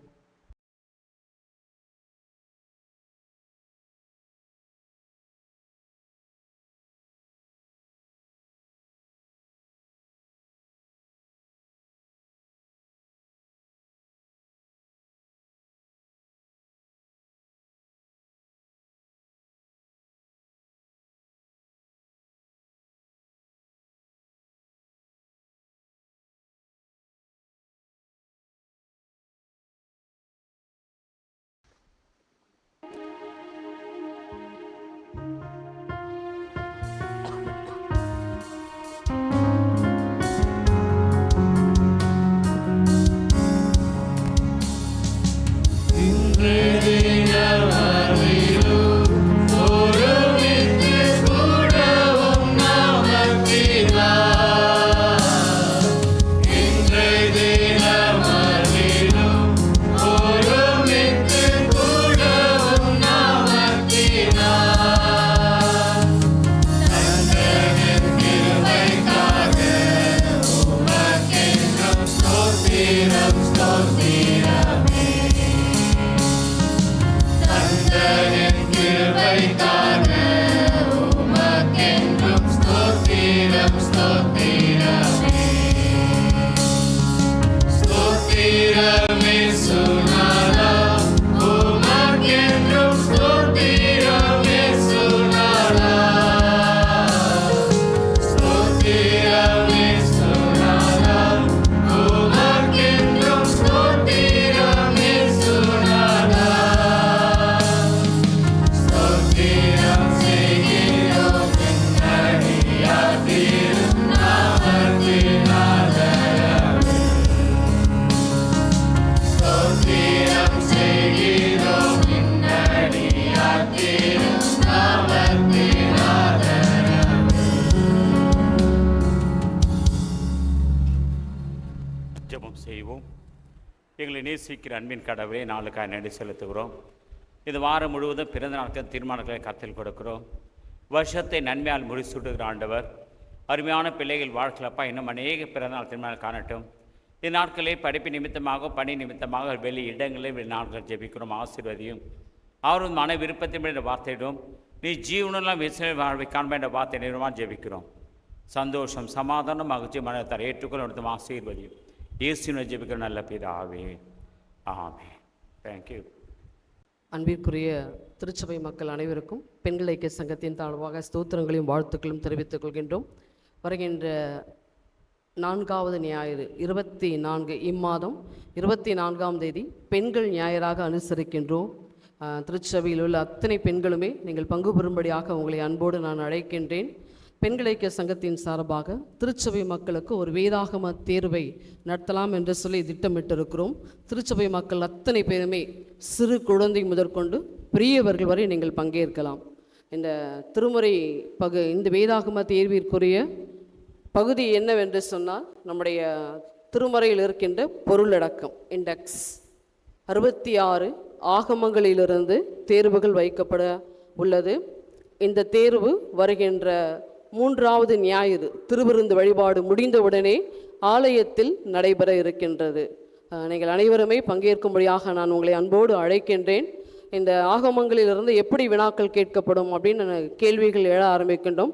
ஜெபம் செய்வோம். எங்களை நேசிக்கிற அன்பின் கடவுளே, நாளுக்காக நன்றி செலுத்துகிறோம். இந்த வாரம் முழுவதும் பிறந்த நாட்கள் தீர்மானங்களை கருத்தில் கொடுக்கிறோம். வருஷத்தை நன்மையால் முடிசூட்டுகிற ஆண்டவர், அருமையான பிள்ளைகள் வாழ்க்கையப்பா இன்னும் அநேக பிறந்த நாள் தீர்மானம் காணட்டும். இந்த நாட்களே படிப்பு நிமித்தமாக, பணி நிமித்தமாக வெளி இடங்களில் நாட்கள் ஜெபிக்கிறோம். ஆசீர்வதியும் அவரும் மன விருப்பத்தின்படி இந்த வார்த்தையிடும். நீ ஜீவனெல்லாம் விசை வாழ்வை காண்ப என்ற வார்த்தை நிறுவனமாக ஜெபிக்கிறோம். சந்தோஷம், சமாதானம், மகிழ்ச்சி மனத்தார் ஏற்றுக்கொள்ள நடத்தும் ஆசீர்வதியும். இயேசுவின் ஜெபிக்கிற நல்ல பிதாவே, ஆமென். தேங்க்யூ. அன்பிற்குரிய திருச்சபை மக்கள் அனைவருக்கும் பெண்கள் ஐக்கிய சங்கத்தின் தாழ்வாக ஸ்தோத்திரங்களையும் வாழ்த்துக்களும் தெரிவித்துக் கொள்கின்றோம். வருகின்ற 4வது ஞாயிறு 24 இம்மாதம் 24ஆம் தேதி பெண்கள் ஞாயிறாக அனுசரிக்கின்றோம். திருச்சபையில் உள்ள அத்தனை பெண்களுமே நீங்கள் பங்கு பெறும்படியாக உங்களை அன்போடு நான் அழைக்கின்றேன். பெண்கள் ஐக்கிய சங்கத்தின் சார்பாக திருச்சபை மக்களுக்கு ஒரு வேதாகம தேர்வை நடத்தலாம் என்று சொல்லி திட்டமிட்டிருக்கிறோம். திருச்சபை மக்கள் அத்தனை பேருமே சிறு குழந்தை முதற்கொண்டு பெரியவர்கள் வரை நீங்கள் பங்கேற்கலாம். இந்த திருமுறை இந்த வேதாகம தேர்விற்குரிய பகுதி என்னவென்று சொன்னால், நம்முடைய திருமறையில் இருக்கின்ற பொருளடக்கம் இண்டெக்ஸ் 66 ஆகமங்களிலிருந்து தேர்வுகள் வைக்கப்பட உள்ளது. இந்த தேர்வு வருகின்ற 3வது ஞாயிறு திருவிருந்து வழிபாடு முடிந்தவுடனே ஆலயத்தில் நடைபெற இருக்கின்றது. நீங்கள் அனைவருமே பங்கேற்கும்படியாக நான் உங்களை அன்போடு அழைக்கின்றேன். இந்த ஆகமங்களிலிருந்து எப்படி வினாக்கள் கேட்கப்படும் அப்படின்னு கேள்விகள் எழ ஆரம்பிக்கின்றோம்.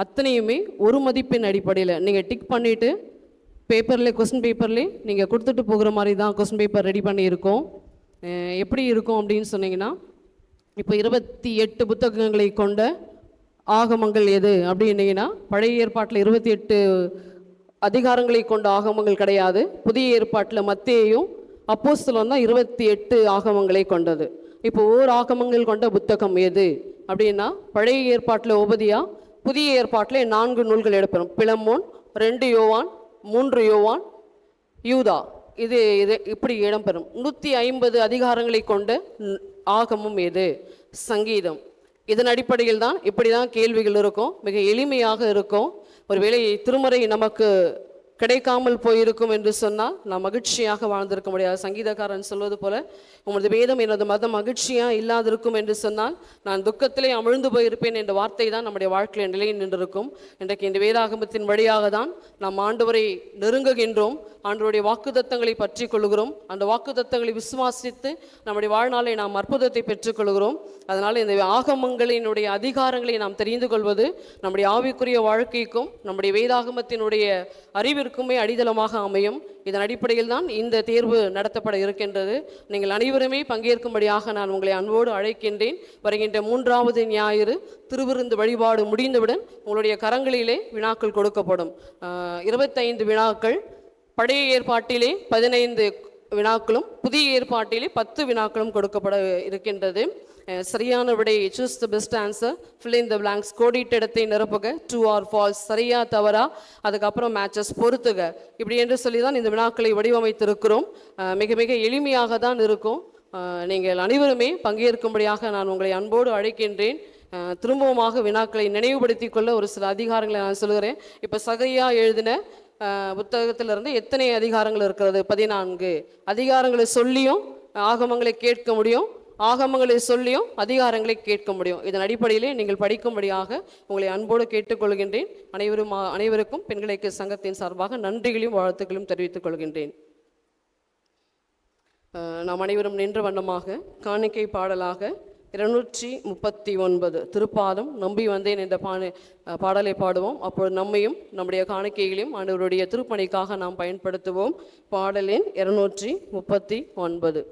அத்தனையுமே ஒரு மதிப்பெண் அடிப்படையில் நீங்கள் டிக் பண்ணிவிட்டு கொஸ்டின் பேப்பர்லேயே நீங்கள் கொடுத்துட்டு போகிற மாதிரி தான் கொஸ்டின் பேப்பர் ரெடி பண்ணியிருக்கோம். எப்படி இருக்கும் அப்படின்னு சொன்னீங்கன்னா, இப்போ 28 புத்தகங்களை கொண்ட ஆகமங்கள் எது அப்படின்னீங்கன்னா, பழைய ஏற்பாட்டில் 28 அதிகாரங்களை கொண்ட ஆகமங்கள் கிடையாது. புதிய ஏற்பாட்டில் மத்தேயும் அப்போஸ்தலரும் தான் 28 ஆகமங்களை கொண்டது. இப்போ ஓர் ஆகமங்கள் கொண்ட புத்தகம் எது அப்படின்னா, பழைய ஏற்பாட்டில் ஓபதியா, புதிய ஏற்பாட்டில் 4 நூல்கள் எடுப்போம். பிலமோன், 2 யோவான், 3 யோவான், யூதா. இது இப்படி இடம்பெறும். 150 அதிகாரங்களை கொண்ட ஆகமம் எது? சங்கீதம். இதன் அடிப்படையில் தான் இப்படி தான் கேள்விகள் இருக்கும். மிக எளிமையாக இருக்கும். ஒருவேளை திருமறை நமக்கு கிடைக்காமல் போயிருக்கும் என்று சொன்னால் நாம் மகிழ்ச்சியாக வாழ்ந்திருக்க முடியாது. சங்கீதக்காரன் சொல்வது போல, உமது வேதம் எனது மதம் மகிழ்ச்சியாக இல்லாதிருக்கும் என்று சொன்னால் நான் துக்கத்திலே அமிழ்ந்து போயிருப்பேன் என்ற வார்த்தை தான் நம்முடைய வாழ்க்கையில் நிலை நின்றிருக்கும். இன்றைக்கு இந்த வேதாகமத்தின் வழியாக தான் நாம் ஆண்டவரை நெருங்குகின்றோம். ஆண்டவருடைய வாக்குத்தத்தங்களை பற்றி கொள்கிறோம். அந்த வாக்குத்தத்தங்களை விசுவாசித்து நம்முடைய வாழ்நாளை நாம் அற்புதத்தை பெற்றுக்கொள்கிறோம். அதனால் இந்த ஆகமங்களினுடைய அதிகாரங்களை நாம் தெரிந்து கொள்வது நம்முடைய ஆவிக்குரிய வாழ்க்கைக்கும் நம்முடைய வேதாகமத்தினுடைய அறிவிற்குமே அடித்தளமாக அமையும். இதன் அடிப்படையில் தான் இந்த தேர்வு நடத்தப்பட இருக்கின்றது. நீங்கள் அனைவருமே பங்கேற்கும்படியாக நான் உங்களை அன்போடு அழைக்கின்றேன். வருகின்ற 3வது ஞாயிறு திருவிருந்து வழிபாடு முடிந்தவுடன் உங்களுடைய கரங்களிலே வினாக்கள் கொடுக்கப்படும். 25 வினாக்கள். பழைய ஏற்பாட்டிலே 15 வினாக்களும் புதிய ஏற்பாட்டிலே 10 வினாக்களும் கொடுக்கப்பட இருக்கின்றது. சரியான விடை, choose the best answer, fill in the blanks, கோடிட்ட இடத்தை நிரப்புக, ட்ரூ ஆர் ஃபால்ஸ், சரியா தவறா, அதுக்கப்புறம் மேட்சஸ் பொறுத்துக, இப்படி என்று சொல்லி தான் இந்த வினாக்களை வடிவமைத்திருக்கிறோம். மிக மிக எளிமையாக தான் இருக்கும். நீங்கள் அனைவருமே பங்கேற்கும்படியாக நான் உங்களை அன்போடு அழைக்கின்றேன். திரும்பவுமாக வினாக்களை நினைவுபடுத்தி கொள்ள ஒரு சில அதிகாரங்களை நான் சொல்கிறேன். இப்போ சகரியா எழுதின புத்தகத்திலிருந்து எத்தனை அதிகாரங்கள் இருக்கிறது? 14 அதிகாரங்களை சொல்லியும் ஆகமங்களை கேட்க முடியும், ஆகமங்களை சொல்லியும் அதிகாரங்களை கேட்க முடியும். இதன் அடிப்படையிலே நீங்கள் படிக்கும்படியாக உங்களை அன்போடு கேட்டுக்கொள்கின்றேன். அனைவருக்கும் பெண்கள் ஐக்கிய சங்கத்தின் சார்பாக நன்றிகளையும் வாழ்த்துக்களையும் தெரிவித்துக் கொள்கின்றேன். நாம் அனைவரும் நின்ற வண்ணமாக காணிக்கை பாடலாக 239 திருப்பாதம் நம்பி வந்தேன் என்ற பாடலை பாடுவோம். அப்பொழுது நம்மையும் நம்முடைய காணிக்கைகளையும் ஆண்டவருடைய திருப்பணிக்காக நாம் பயன்படுத்துவோம். பாடல் எண் 239.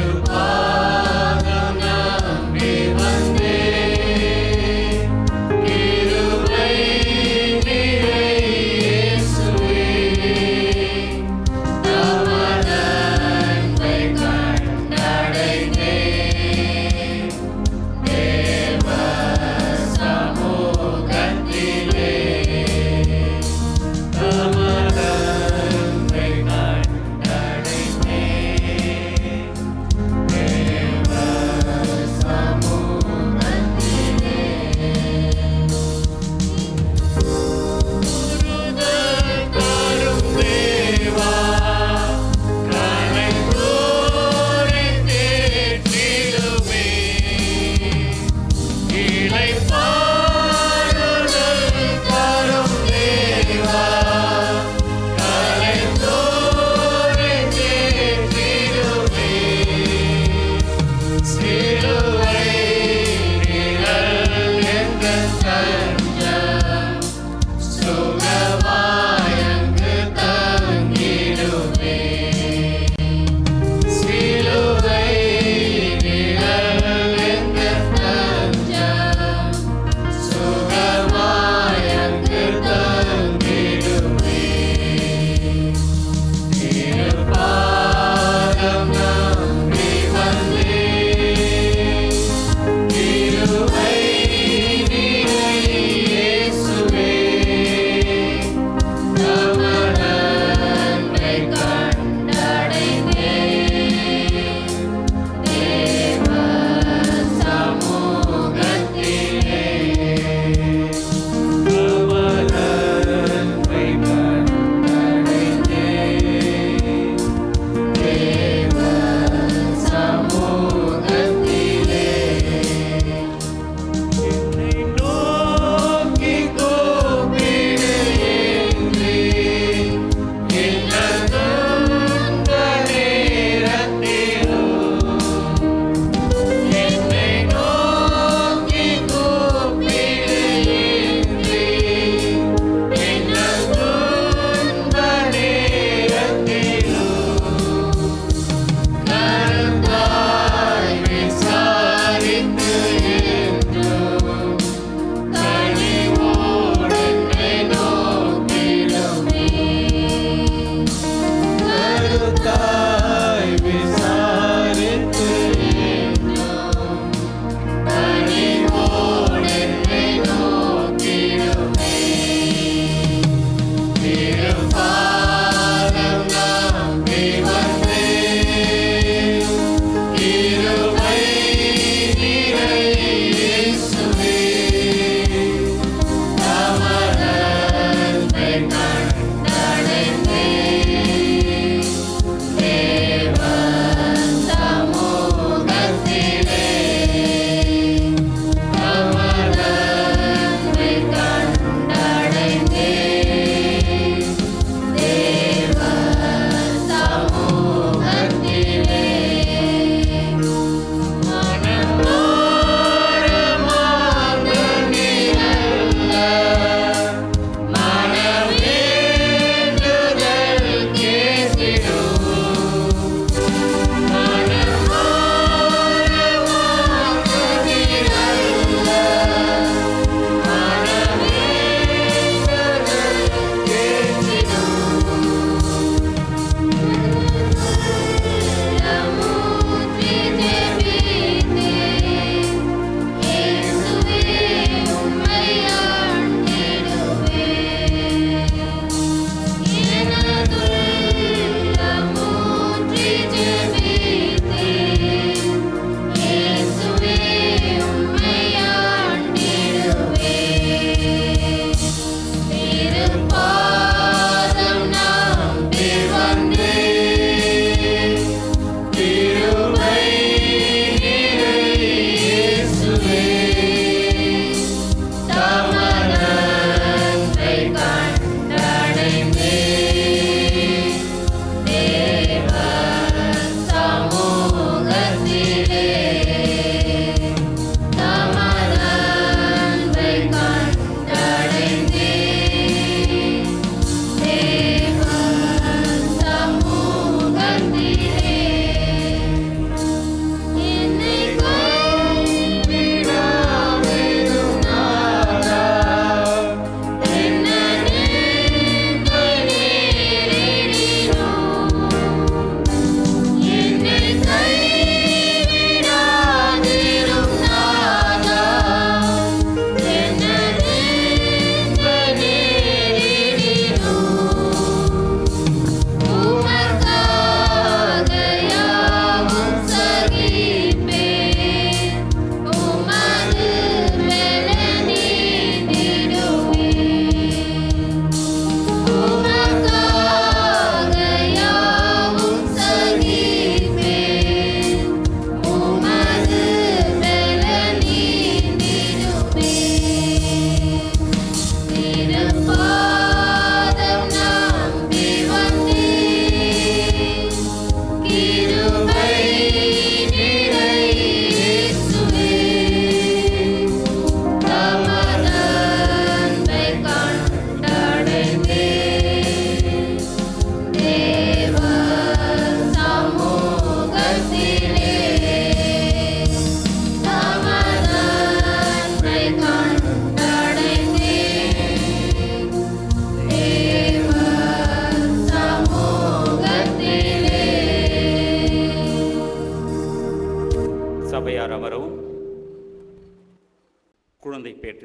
திருப்பாதம் நம்பி வந்தேன்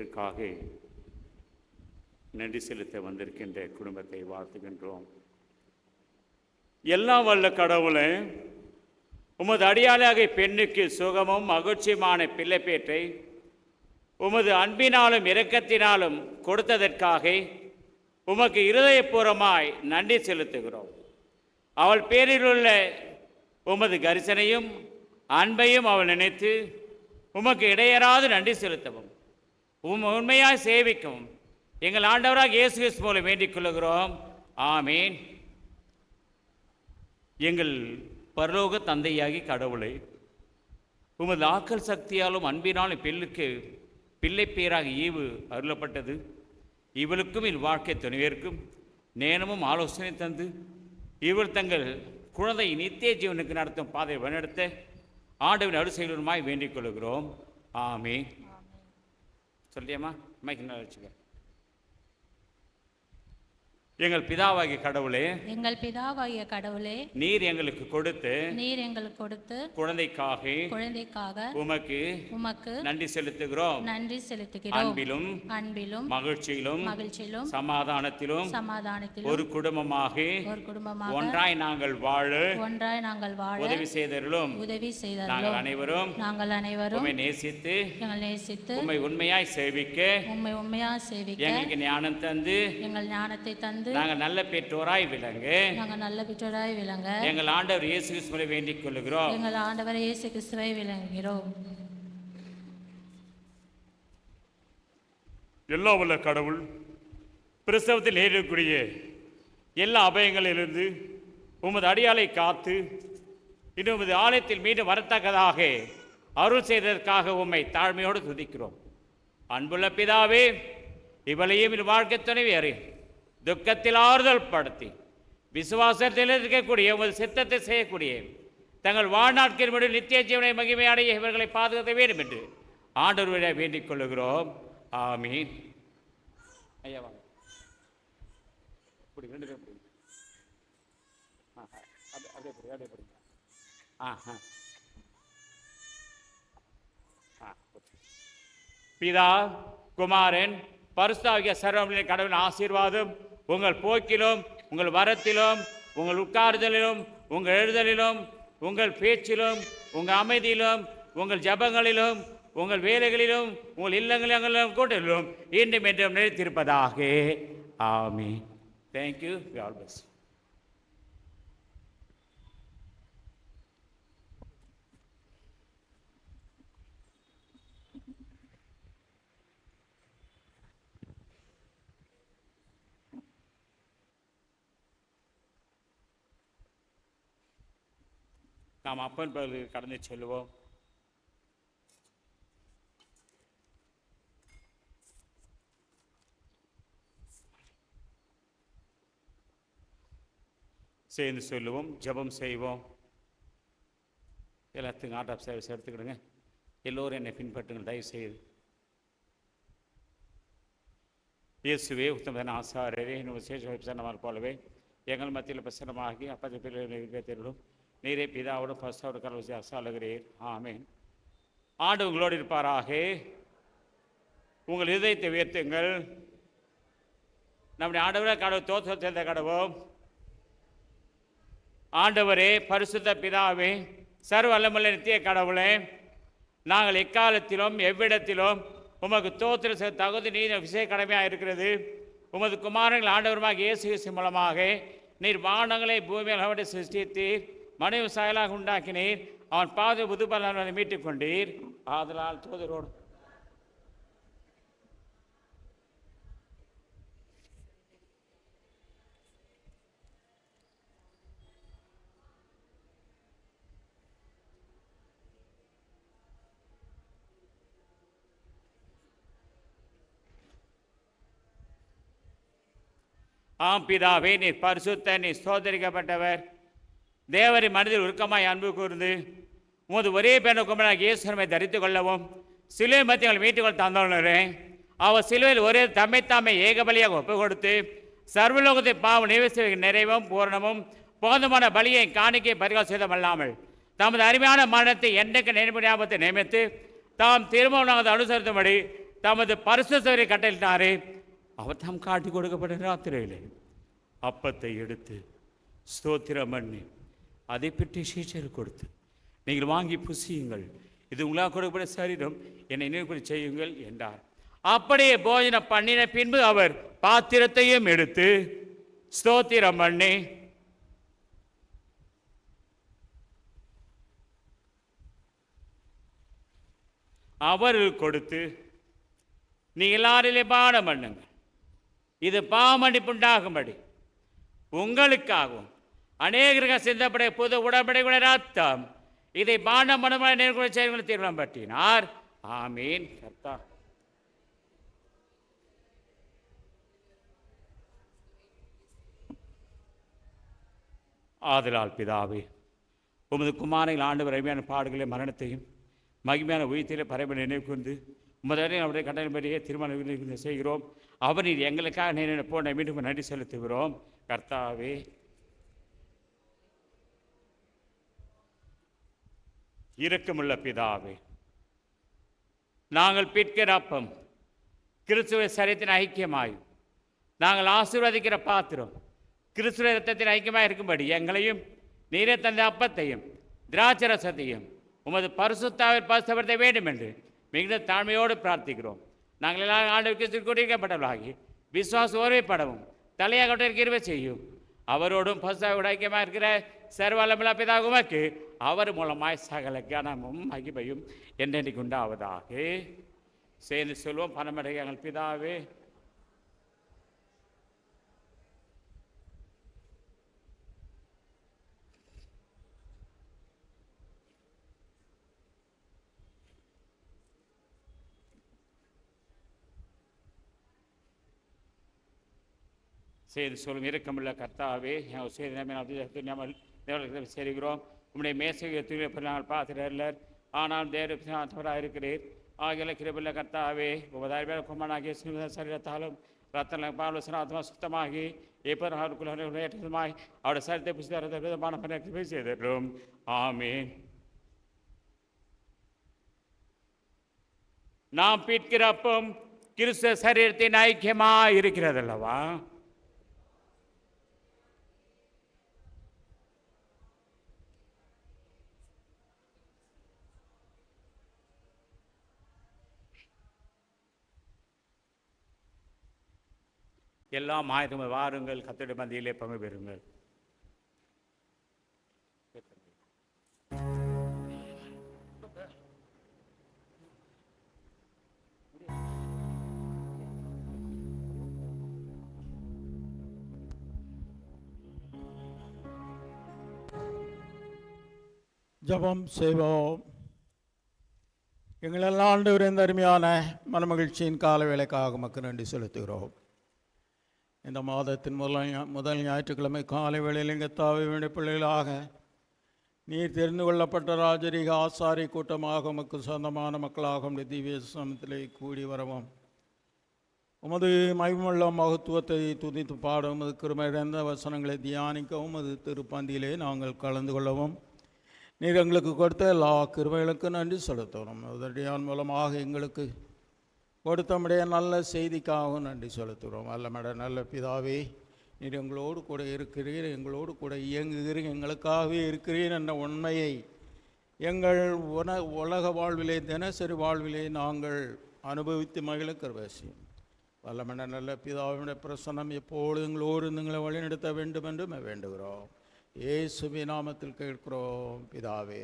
பேற்றுக்காக நன்றி செலுத்த வந்திருக்கின்ற குடும்பத்தை வாழ்த்துகின்றோம். எல்லாம் வல்ல கடவுளே, உமது அடியாளாக பெண்ணுக்கு சுகமும் மகிழ்ச்சியுமான பிள்ளை பேற்றை உமது அன்பினாலும் இரக்கத்தினாலும் கொடுத்ததற்காக உமக்கு இருதயபூர்வமாய் நன்றி செலுத்துகிறோம். அவள் பேரிலுள்ள உமது கரிசனையும் அன்பையும் அவள் நினைத்து உமக்கு இடையறாது நன்றி செலுத்தவும் உண்மையாய் சேவிக்கவும் எங்கள் ஆண்டவராக இயேசு கிறிஸ்து மூலம் வேண்டிக் கொள்கிறோம். ஆமீன். எங்கள் பரலோக தந்தையாகி கடவுளை, உமது ஆக்கல் சக்தியாலும் அன்பினாலும் பெண்ணுக்கு பிள்ளை பேராக ஈவு அருளப்பட்டது. இவளுக்கும் இவள் வாழ்க்கை துணைவிற்கும் நேரமும் ஆலோசனை தந்து இவள் தங்கள் குழந்தை நித்திய ஜீவனுக்கு நடத்தும் பாதை வழிநடத்த ஆண்டவன் அருசெயலுமாய் வேண்டிக் கொள்கிறோம். ஆமீன். சொல்லியம்மா மைக்கு நல்லா வச்சுக்க. எங்கள் பிதாவாகிய கடவுளே, எங்கள் பிதாவாகிய கடவுளே, நீர் எங்களுக்கு கொடுத்து குழந்தைக்காக உமக்கு நன்றி செலுத்துகிறோம். அன்பிலும் மகிழ்ச்சியிலும் சமாதானத்திலும் ஒரு குடும்பமாக ஒன்றாய் நாங்கள் வாழ உதவி செய்தருளும். நாங்கள் அனைவரும் உம்மை நேசித்து உம்மை உண்மையாய் சேவிக்க எங்களுக்கு ஞானம் தந்து நாங்கள் நல்ல பெற்றோராய் விளங்க எங்கள் ஆண்டவர் இயேசு கிறிஸ்துவை வேண்டிக் கொள்கிறோம். எல்லா உள்ள கடவுள் பிரசவத்தில் ஏறக்கூடிய எல்லா அபயங்களிலிருந்து உமது அடியாளை காத்து இன்னும் உமது ஆலயத்தில் மீண்டும் வரத்தக்கதாக அருள் செய்ததற்காக உம்மை தாழ்மையோடு துதிக்கிறோம். அன்புள்ள பிதாவே, இவளையும் இது வாழ்க்கை துணைவியரை துக்கத்தில் ஆறுதல் படுத்தி விசுவாசத்தில் இருக்கக்கூடிய உமது சித்தத்தை செய்யக்கூடிய தங்கள் வாழ்நாட்கள் முடிவு நித்திய ஜீவனை மகிமை அடைய இவர்களை பாதுகாக்க வேண்டும் என்று ஆண்டவரை வேண்டிக் கொள்ளுகிறோம். ஆமீன். ஐயா வாங்க. பிதா, குமாரன், பரிசுத்தாவிய சர்வவல்லமையுள்ள கடவுளின் ஆசீர்வாதம் உங்கள் போக்கிலும் உங்கள் வரத்திலும் உங்கள் உட்கார்தலிலும் உங்கள் எழுதலிலும் உங்கள் பேச்சிலும் உங்கள் அமைதியிலும் உங்கள் ஜபங்களிலும் உங்கள் வேலைகளிலும் உங்கள் இல்லங்களிலும் கூட்டலிலும் இன்றும் என்றும் நிலைத்திருப்பதாக. ஆமீன். தேங்க்யூ. God bless. நாம் அப்பன் பகுதிக்கு கடந்து செல்வோம். சேர்ந்து சொல்லுவோம், ஜெபம் செய்வோம். எல்லாத்துக்கும் ஆர்ட் ஆஃப் சர்வீஸ் எடுத்துக்கிடுங்க. எல்லோரும் என்னை பின்பற்றுங்கள் தயவு செய்து. இயேசுவே, உத்தமன ஆசாரரே, இன்னும் விசேஷ பிரசன்னமாக போலவே எங்கள் மத்தியில் பிரசன்னமாகி அப்பத்தை பிள்ளைகளும் நீரே பிதாவோடு பரிசுத்தோடு கலவசி அசாலுகிறீர். ஆமீன். ஆண்டு உங்களோடு இருப்பாராக. உங்கள் இதயத்தை உயர்த்துங்கள். நம்முடைய ஆண்டவரை கடவுள் தோற்றத்தை கடவோம். ஆண்டவரே, பரிசுத்த பிதாவே, சர்வ வல்லமையுள்ள நித்திய கடவுளே, நாங்கள் எக்காலத்திலும் எவ்விடத்திலும் உமக்கு தோத்திர தகுதி நீர் விசேஷ கடமையாக இருக்கிறது. உமது குமாரங்கள் ஆண்டவருமாக இயேசு கிறிஸ்து மூலமாக நீர் வானங்களை பூமியில் அவரை சிருஷ்டித்தீர். மனைவி சாயலாக உண்டாக்கினீர். அவன் பாதை புதுபலனை மீட்டுக் கொண்டீர். ஆதலால் தூதரோடு ஆம் பிதாவே, நீர் பரிசுத்த, நீர் ஸ்தோத்தரிக்கப்பட்டவர். தேவரை மனதில் உருக்கமாய் அன்பு கூர்ந்து உமது ஒரே பெண்ணுக்கும்பனாக இயேசுவை தரித்துக் கொள்ளவும் சிலுவை மத்தியங்கள் மீட்டுக்கொள் தந்தோனரே. அவர் சிலுவையில் ஒரே தம்மைத்தாமை ஏகபலியாக ஒப்பு கொடுத்து சர்வலோகத்தை பாவம் நிவசி நிறைவும் பூரணமும் போதுமான பலியை காணிக்கை பரிகாரம் செய்தமல்லாமல் தமது அருமையான மரணத்தை என்றைக்கு நினைவு ஞாபகத்தை நியமித்து தாம் திருமணமாக அனுசரித்தபடி தமது பரிசுத்தவரை கட்டளிட்டாரே, அவர் தாம் காட்டி கொடுக்கப்பட்ட ராத்திரியிலே அப்பத்தை எடுத்து ஸ்தோத்திரம் பண்ணி அதை பற்றி சீஷருக்கு கொடுத்து, நீங்கள் வாங்கி புசியுங்கள், இது உங்களாக கொடுக்கப்பட்ட சரீரம், என்னை நினைவு செய்யுங்கள் என்றார். அப்படியே போஜனம் பண்ணின பின்பு அவர் பாத்திரத்தையும் எடுத்து ஸ்தோத்திரம் பண்ணி அவர்கள் கொடுத்து, நீ எல்லாரிலே பானம் பண்ணுங்கள், இது பாவமன்னிப்புண்டாகும்படி உங்களுக்காகவும் அநேகருக்கு சிந்தப்படைய புது உடன்படிக்கையுடைய ரத்தம், இதை பானம் பண்ணும்படி நேர்கொள்ள செயல்களை தீர்மானம் பற்றினார். ஆமீன். கர்த்தா ஆதலால் பிதாவே, உமது குமாரங்கள் ஆண்டவர் அருமையான பாடுகளை மரணத்தையும் மகிமையான உயிர்த்திலே பரவ நினைவு கொண்டு உமது அவருடைய கட்டளைப்படியே தீர்மானம் செய்கிறோம். அவர் நீர் எங்களுக்காக நினைப்போ மீண்டும் நன்றி செலுத்துகிறோம். கர்த்தாவே, இரக்கமுள்ள பிதாவே, நாங்கள் பிற்கிற அப்பம் கிறிஸ்துவ சரீரத்தின் ஐக்கியமாயும் நாங்கள் ஆசீர்வதிக்கிற பாத்திரம் கிறிஸ்துவ ரத்தத்தின் ஐக்கியமாக இருக்கும்படி எங்களையும் நீரே தந்த அப்பத்தையும் திராட்சரசத்தையும் உமது பரிசுத்தாவில் பரிசுத்தப்படுத்த வேண்டும் என்று மிகுந்த தாழ்மையோடு பிரார்த்திக்கிறோம். நாங்கள் எல்லாரும் ஆண்டு கிறிஸ்துவின் குடிக்கப்பட்டவர்களாகி விசுவாச ஒருமைப்படவும் தலையாக கிருபை செய்யும். அவரோடும் பரிசுத்தாவோடு ஐக்கியமாக இருக்கிற சர்வவல்லமையுள்ள பிதா உமக்கு அவர் மூலமாய் சகல கனமும் மகிமையும் என்றென்றைக்கு உண்டாவதாக. சேர்ந்து சொல்வோம். பணமடைய எங்கள் பிதாவே, செய்து சொல்லும். இரக்கமுள்ள கர்த்தாவே, செய்கிறோம். உம்முடைய மேசையை நாங்கள் பார்க்கிறீர்கள், ஆனால் தேவராக இருக்கிறீர். ஆகிய கிருபுள்ள கர்த்தாவே, உபதாய குமாரனாகிய சரீரத்தாலும் ரத்தன பாலசனாத்மா சுத்தமாகி எப்போதுமாய் அவருடைய சரித்தை புசிதமான கிருபை செய்திருக்கிறோம். ஆமீன். நாம் பிற்கிற அப்பம் கிறிஸ்துவ சரீரத்தின் ஐக்கியமாக இருக்கிறது அல்லவா? எல்லாம் ஆயுதம் வாருங்கள், கர்த்தருடைய மத்தியிலே பங்கு பெறுங்கள். ஜபம் செய்வோம். எங்களெல்லாம் ஆண்டவர் இந்த அருமையான மனமகிழ்ச்சியின் கால வேலைக்காக மக்கள் நன்றி செலுத்துகிறோம். இந்த மாதத்தின் முதல் ஞாயிற்றுக்கிழமை காலை வேளையில் எங்கள் தாவை வேண்டிய பிள்ளைகளாக நீர் தெரிந்து கொள்ளப்பட்ட ராஜரீக ஆசாரி கூட்டமாக உமக்கு சொந்தமான மக்களாக உடைய திவ்ய சமத்திலே கூடி வரவும், உமது மகிமுள்ள மகத்துவத்தை துதித்து பாடும், உமது கிருமையிழந்த வசனங்களை தியானிக்கவும், அது திருப்பந்தியிலே நாங்கள் கலந்து கொள்ளவும் நீர் எங்களுக்கு கொடுத்த எல்லா கிருமைகளுக்கும் நன்றி செலுத்தணும். உதவியான் மூலமாக எங்களுக்கு கொடுத்தமுடைய நல்ல செய்திக்காகவும் நன்றி செலுத்துகிறோம். அல்லமட நல்ல பிதாவே, நீர் எங்களோடு கூட இருக்கிறீர், எங்களோடு கூட இயங்குகிறீர், எங்களுக்காகவே இருக்கிறீர் என்ற உண்மையை எங்கள் உலக வாழ்விலே தினசரி வாழ்விலே நாங்கள் அனுபவித்து மகிழ கிருபை. வல்லமட நல்ல பிதாவினுடைய பிரசன்னம் எப்போது எங்களோடு எங்களை வழிநடத்த வேண்டும் என்று வேண்டுகிறோம். இயேசுவின் நாமத்தில் கேட்கிறோம் பிதாவே.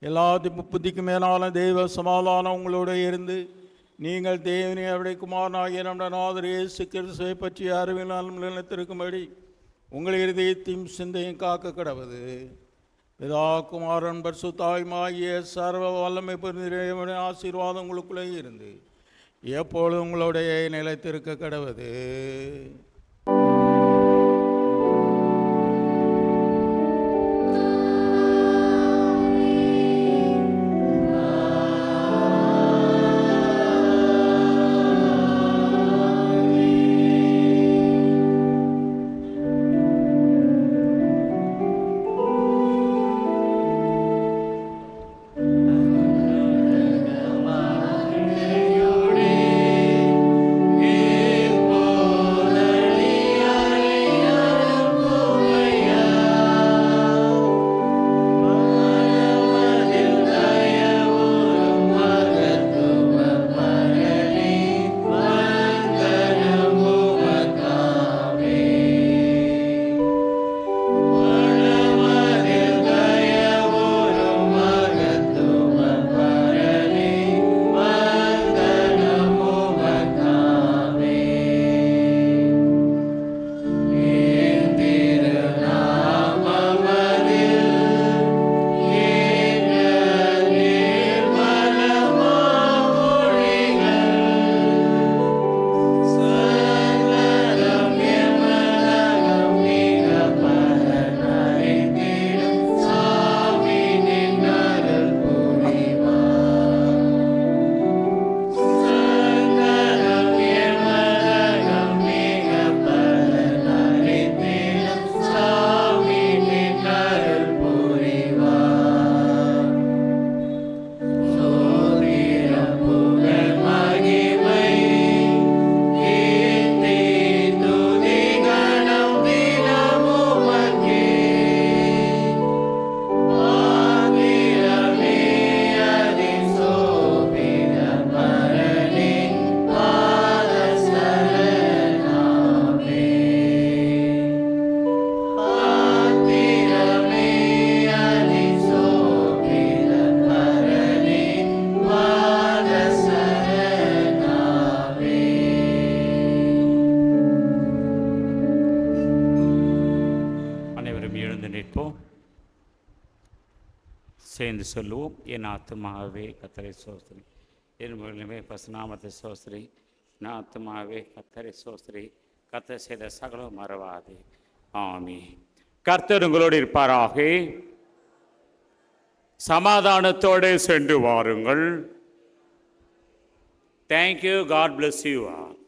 எல்லாத்தையும் புத்திக்கு மேலான தெய்வ சமாதானம் உங்களோடு இருந்து நீங்கள் தேவனை அவருடைய குமாரனாகிய நம்முடைய நாதர் இயேசு கிறிஸ்துவை பற்றிய அறிவினால் நிலைத்திருக்கும்படி உங்கள் இருதயத்தையும் சிந்தையும் காக்க கடவுது. பிதா குமாரன் பரிசுத்தாவியுமாகிய சர்வ வல்லமை பெருந்திரைய ஆசீர்வாதம் உங்களுக்குள்ளே இருந்து எப்பொழுது உங்களுடைய நிலைத்திருக்க கடவுது. சேர்ந்து சொல்லுவோம். என் ஆத்துமாவே கர்த்தரை சோஸ்திரி, என் முழுமே பசுநாமத்தை சோஸ்திரி. என் ஆத்துமாவே கர்த்தரை சோஸ்திரி, கர்த்தர் செய்த சகலம் மறவாதே. ஆமென். கர்த்தர் உங்களோடு இருப்பாராக. சமாதானத்தோடு சென்று வாருங்கள். Thank you. God bless you all.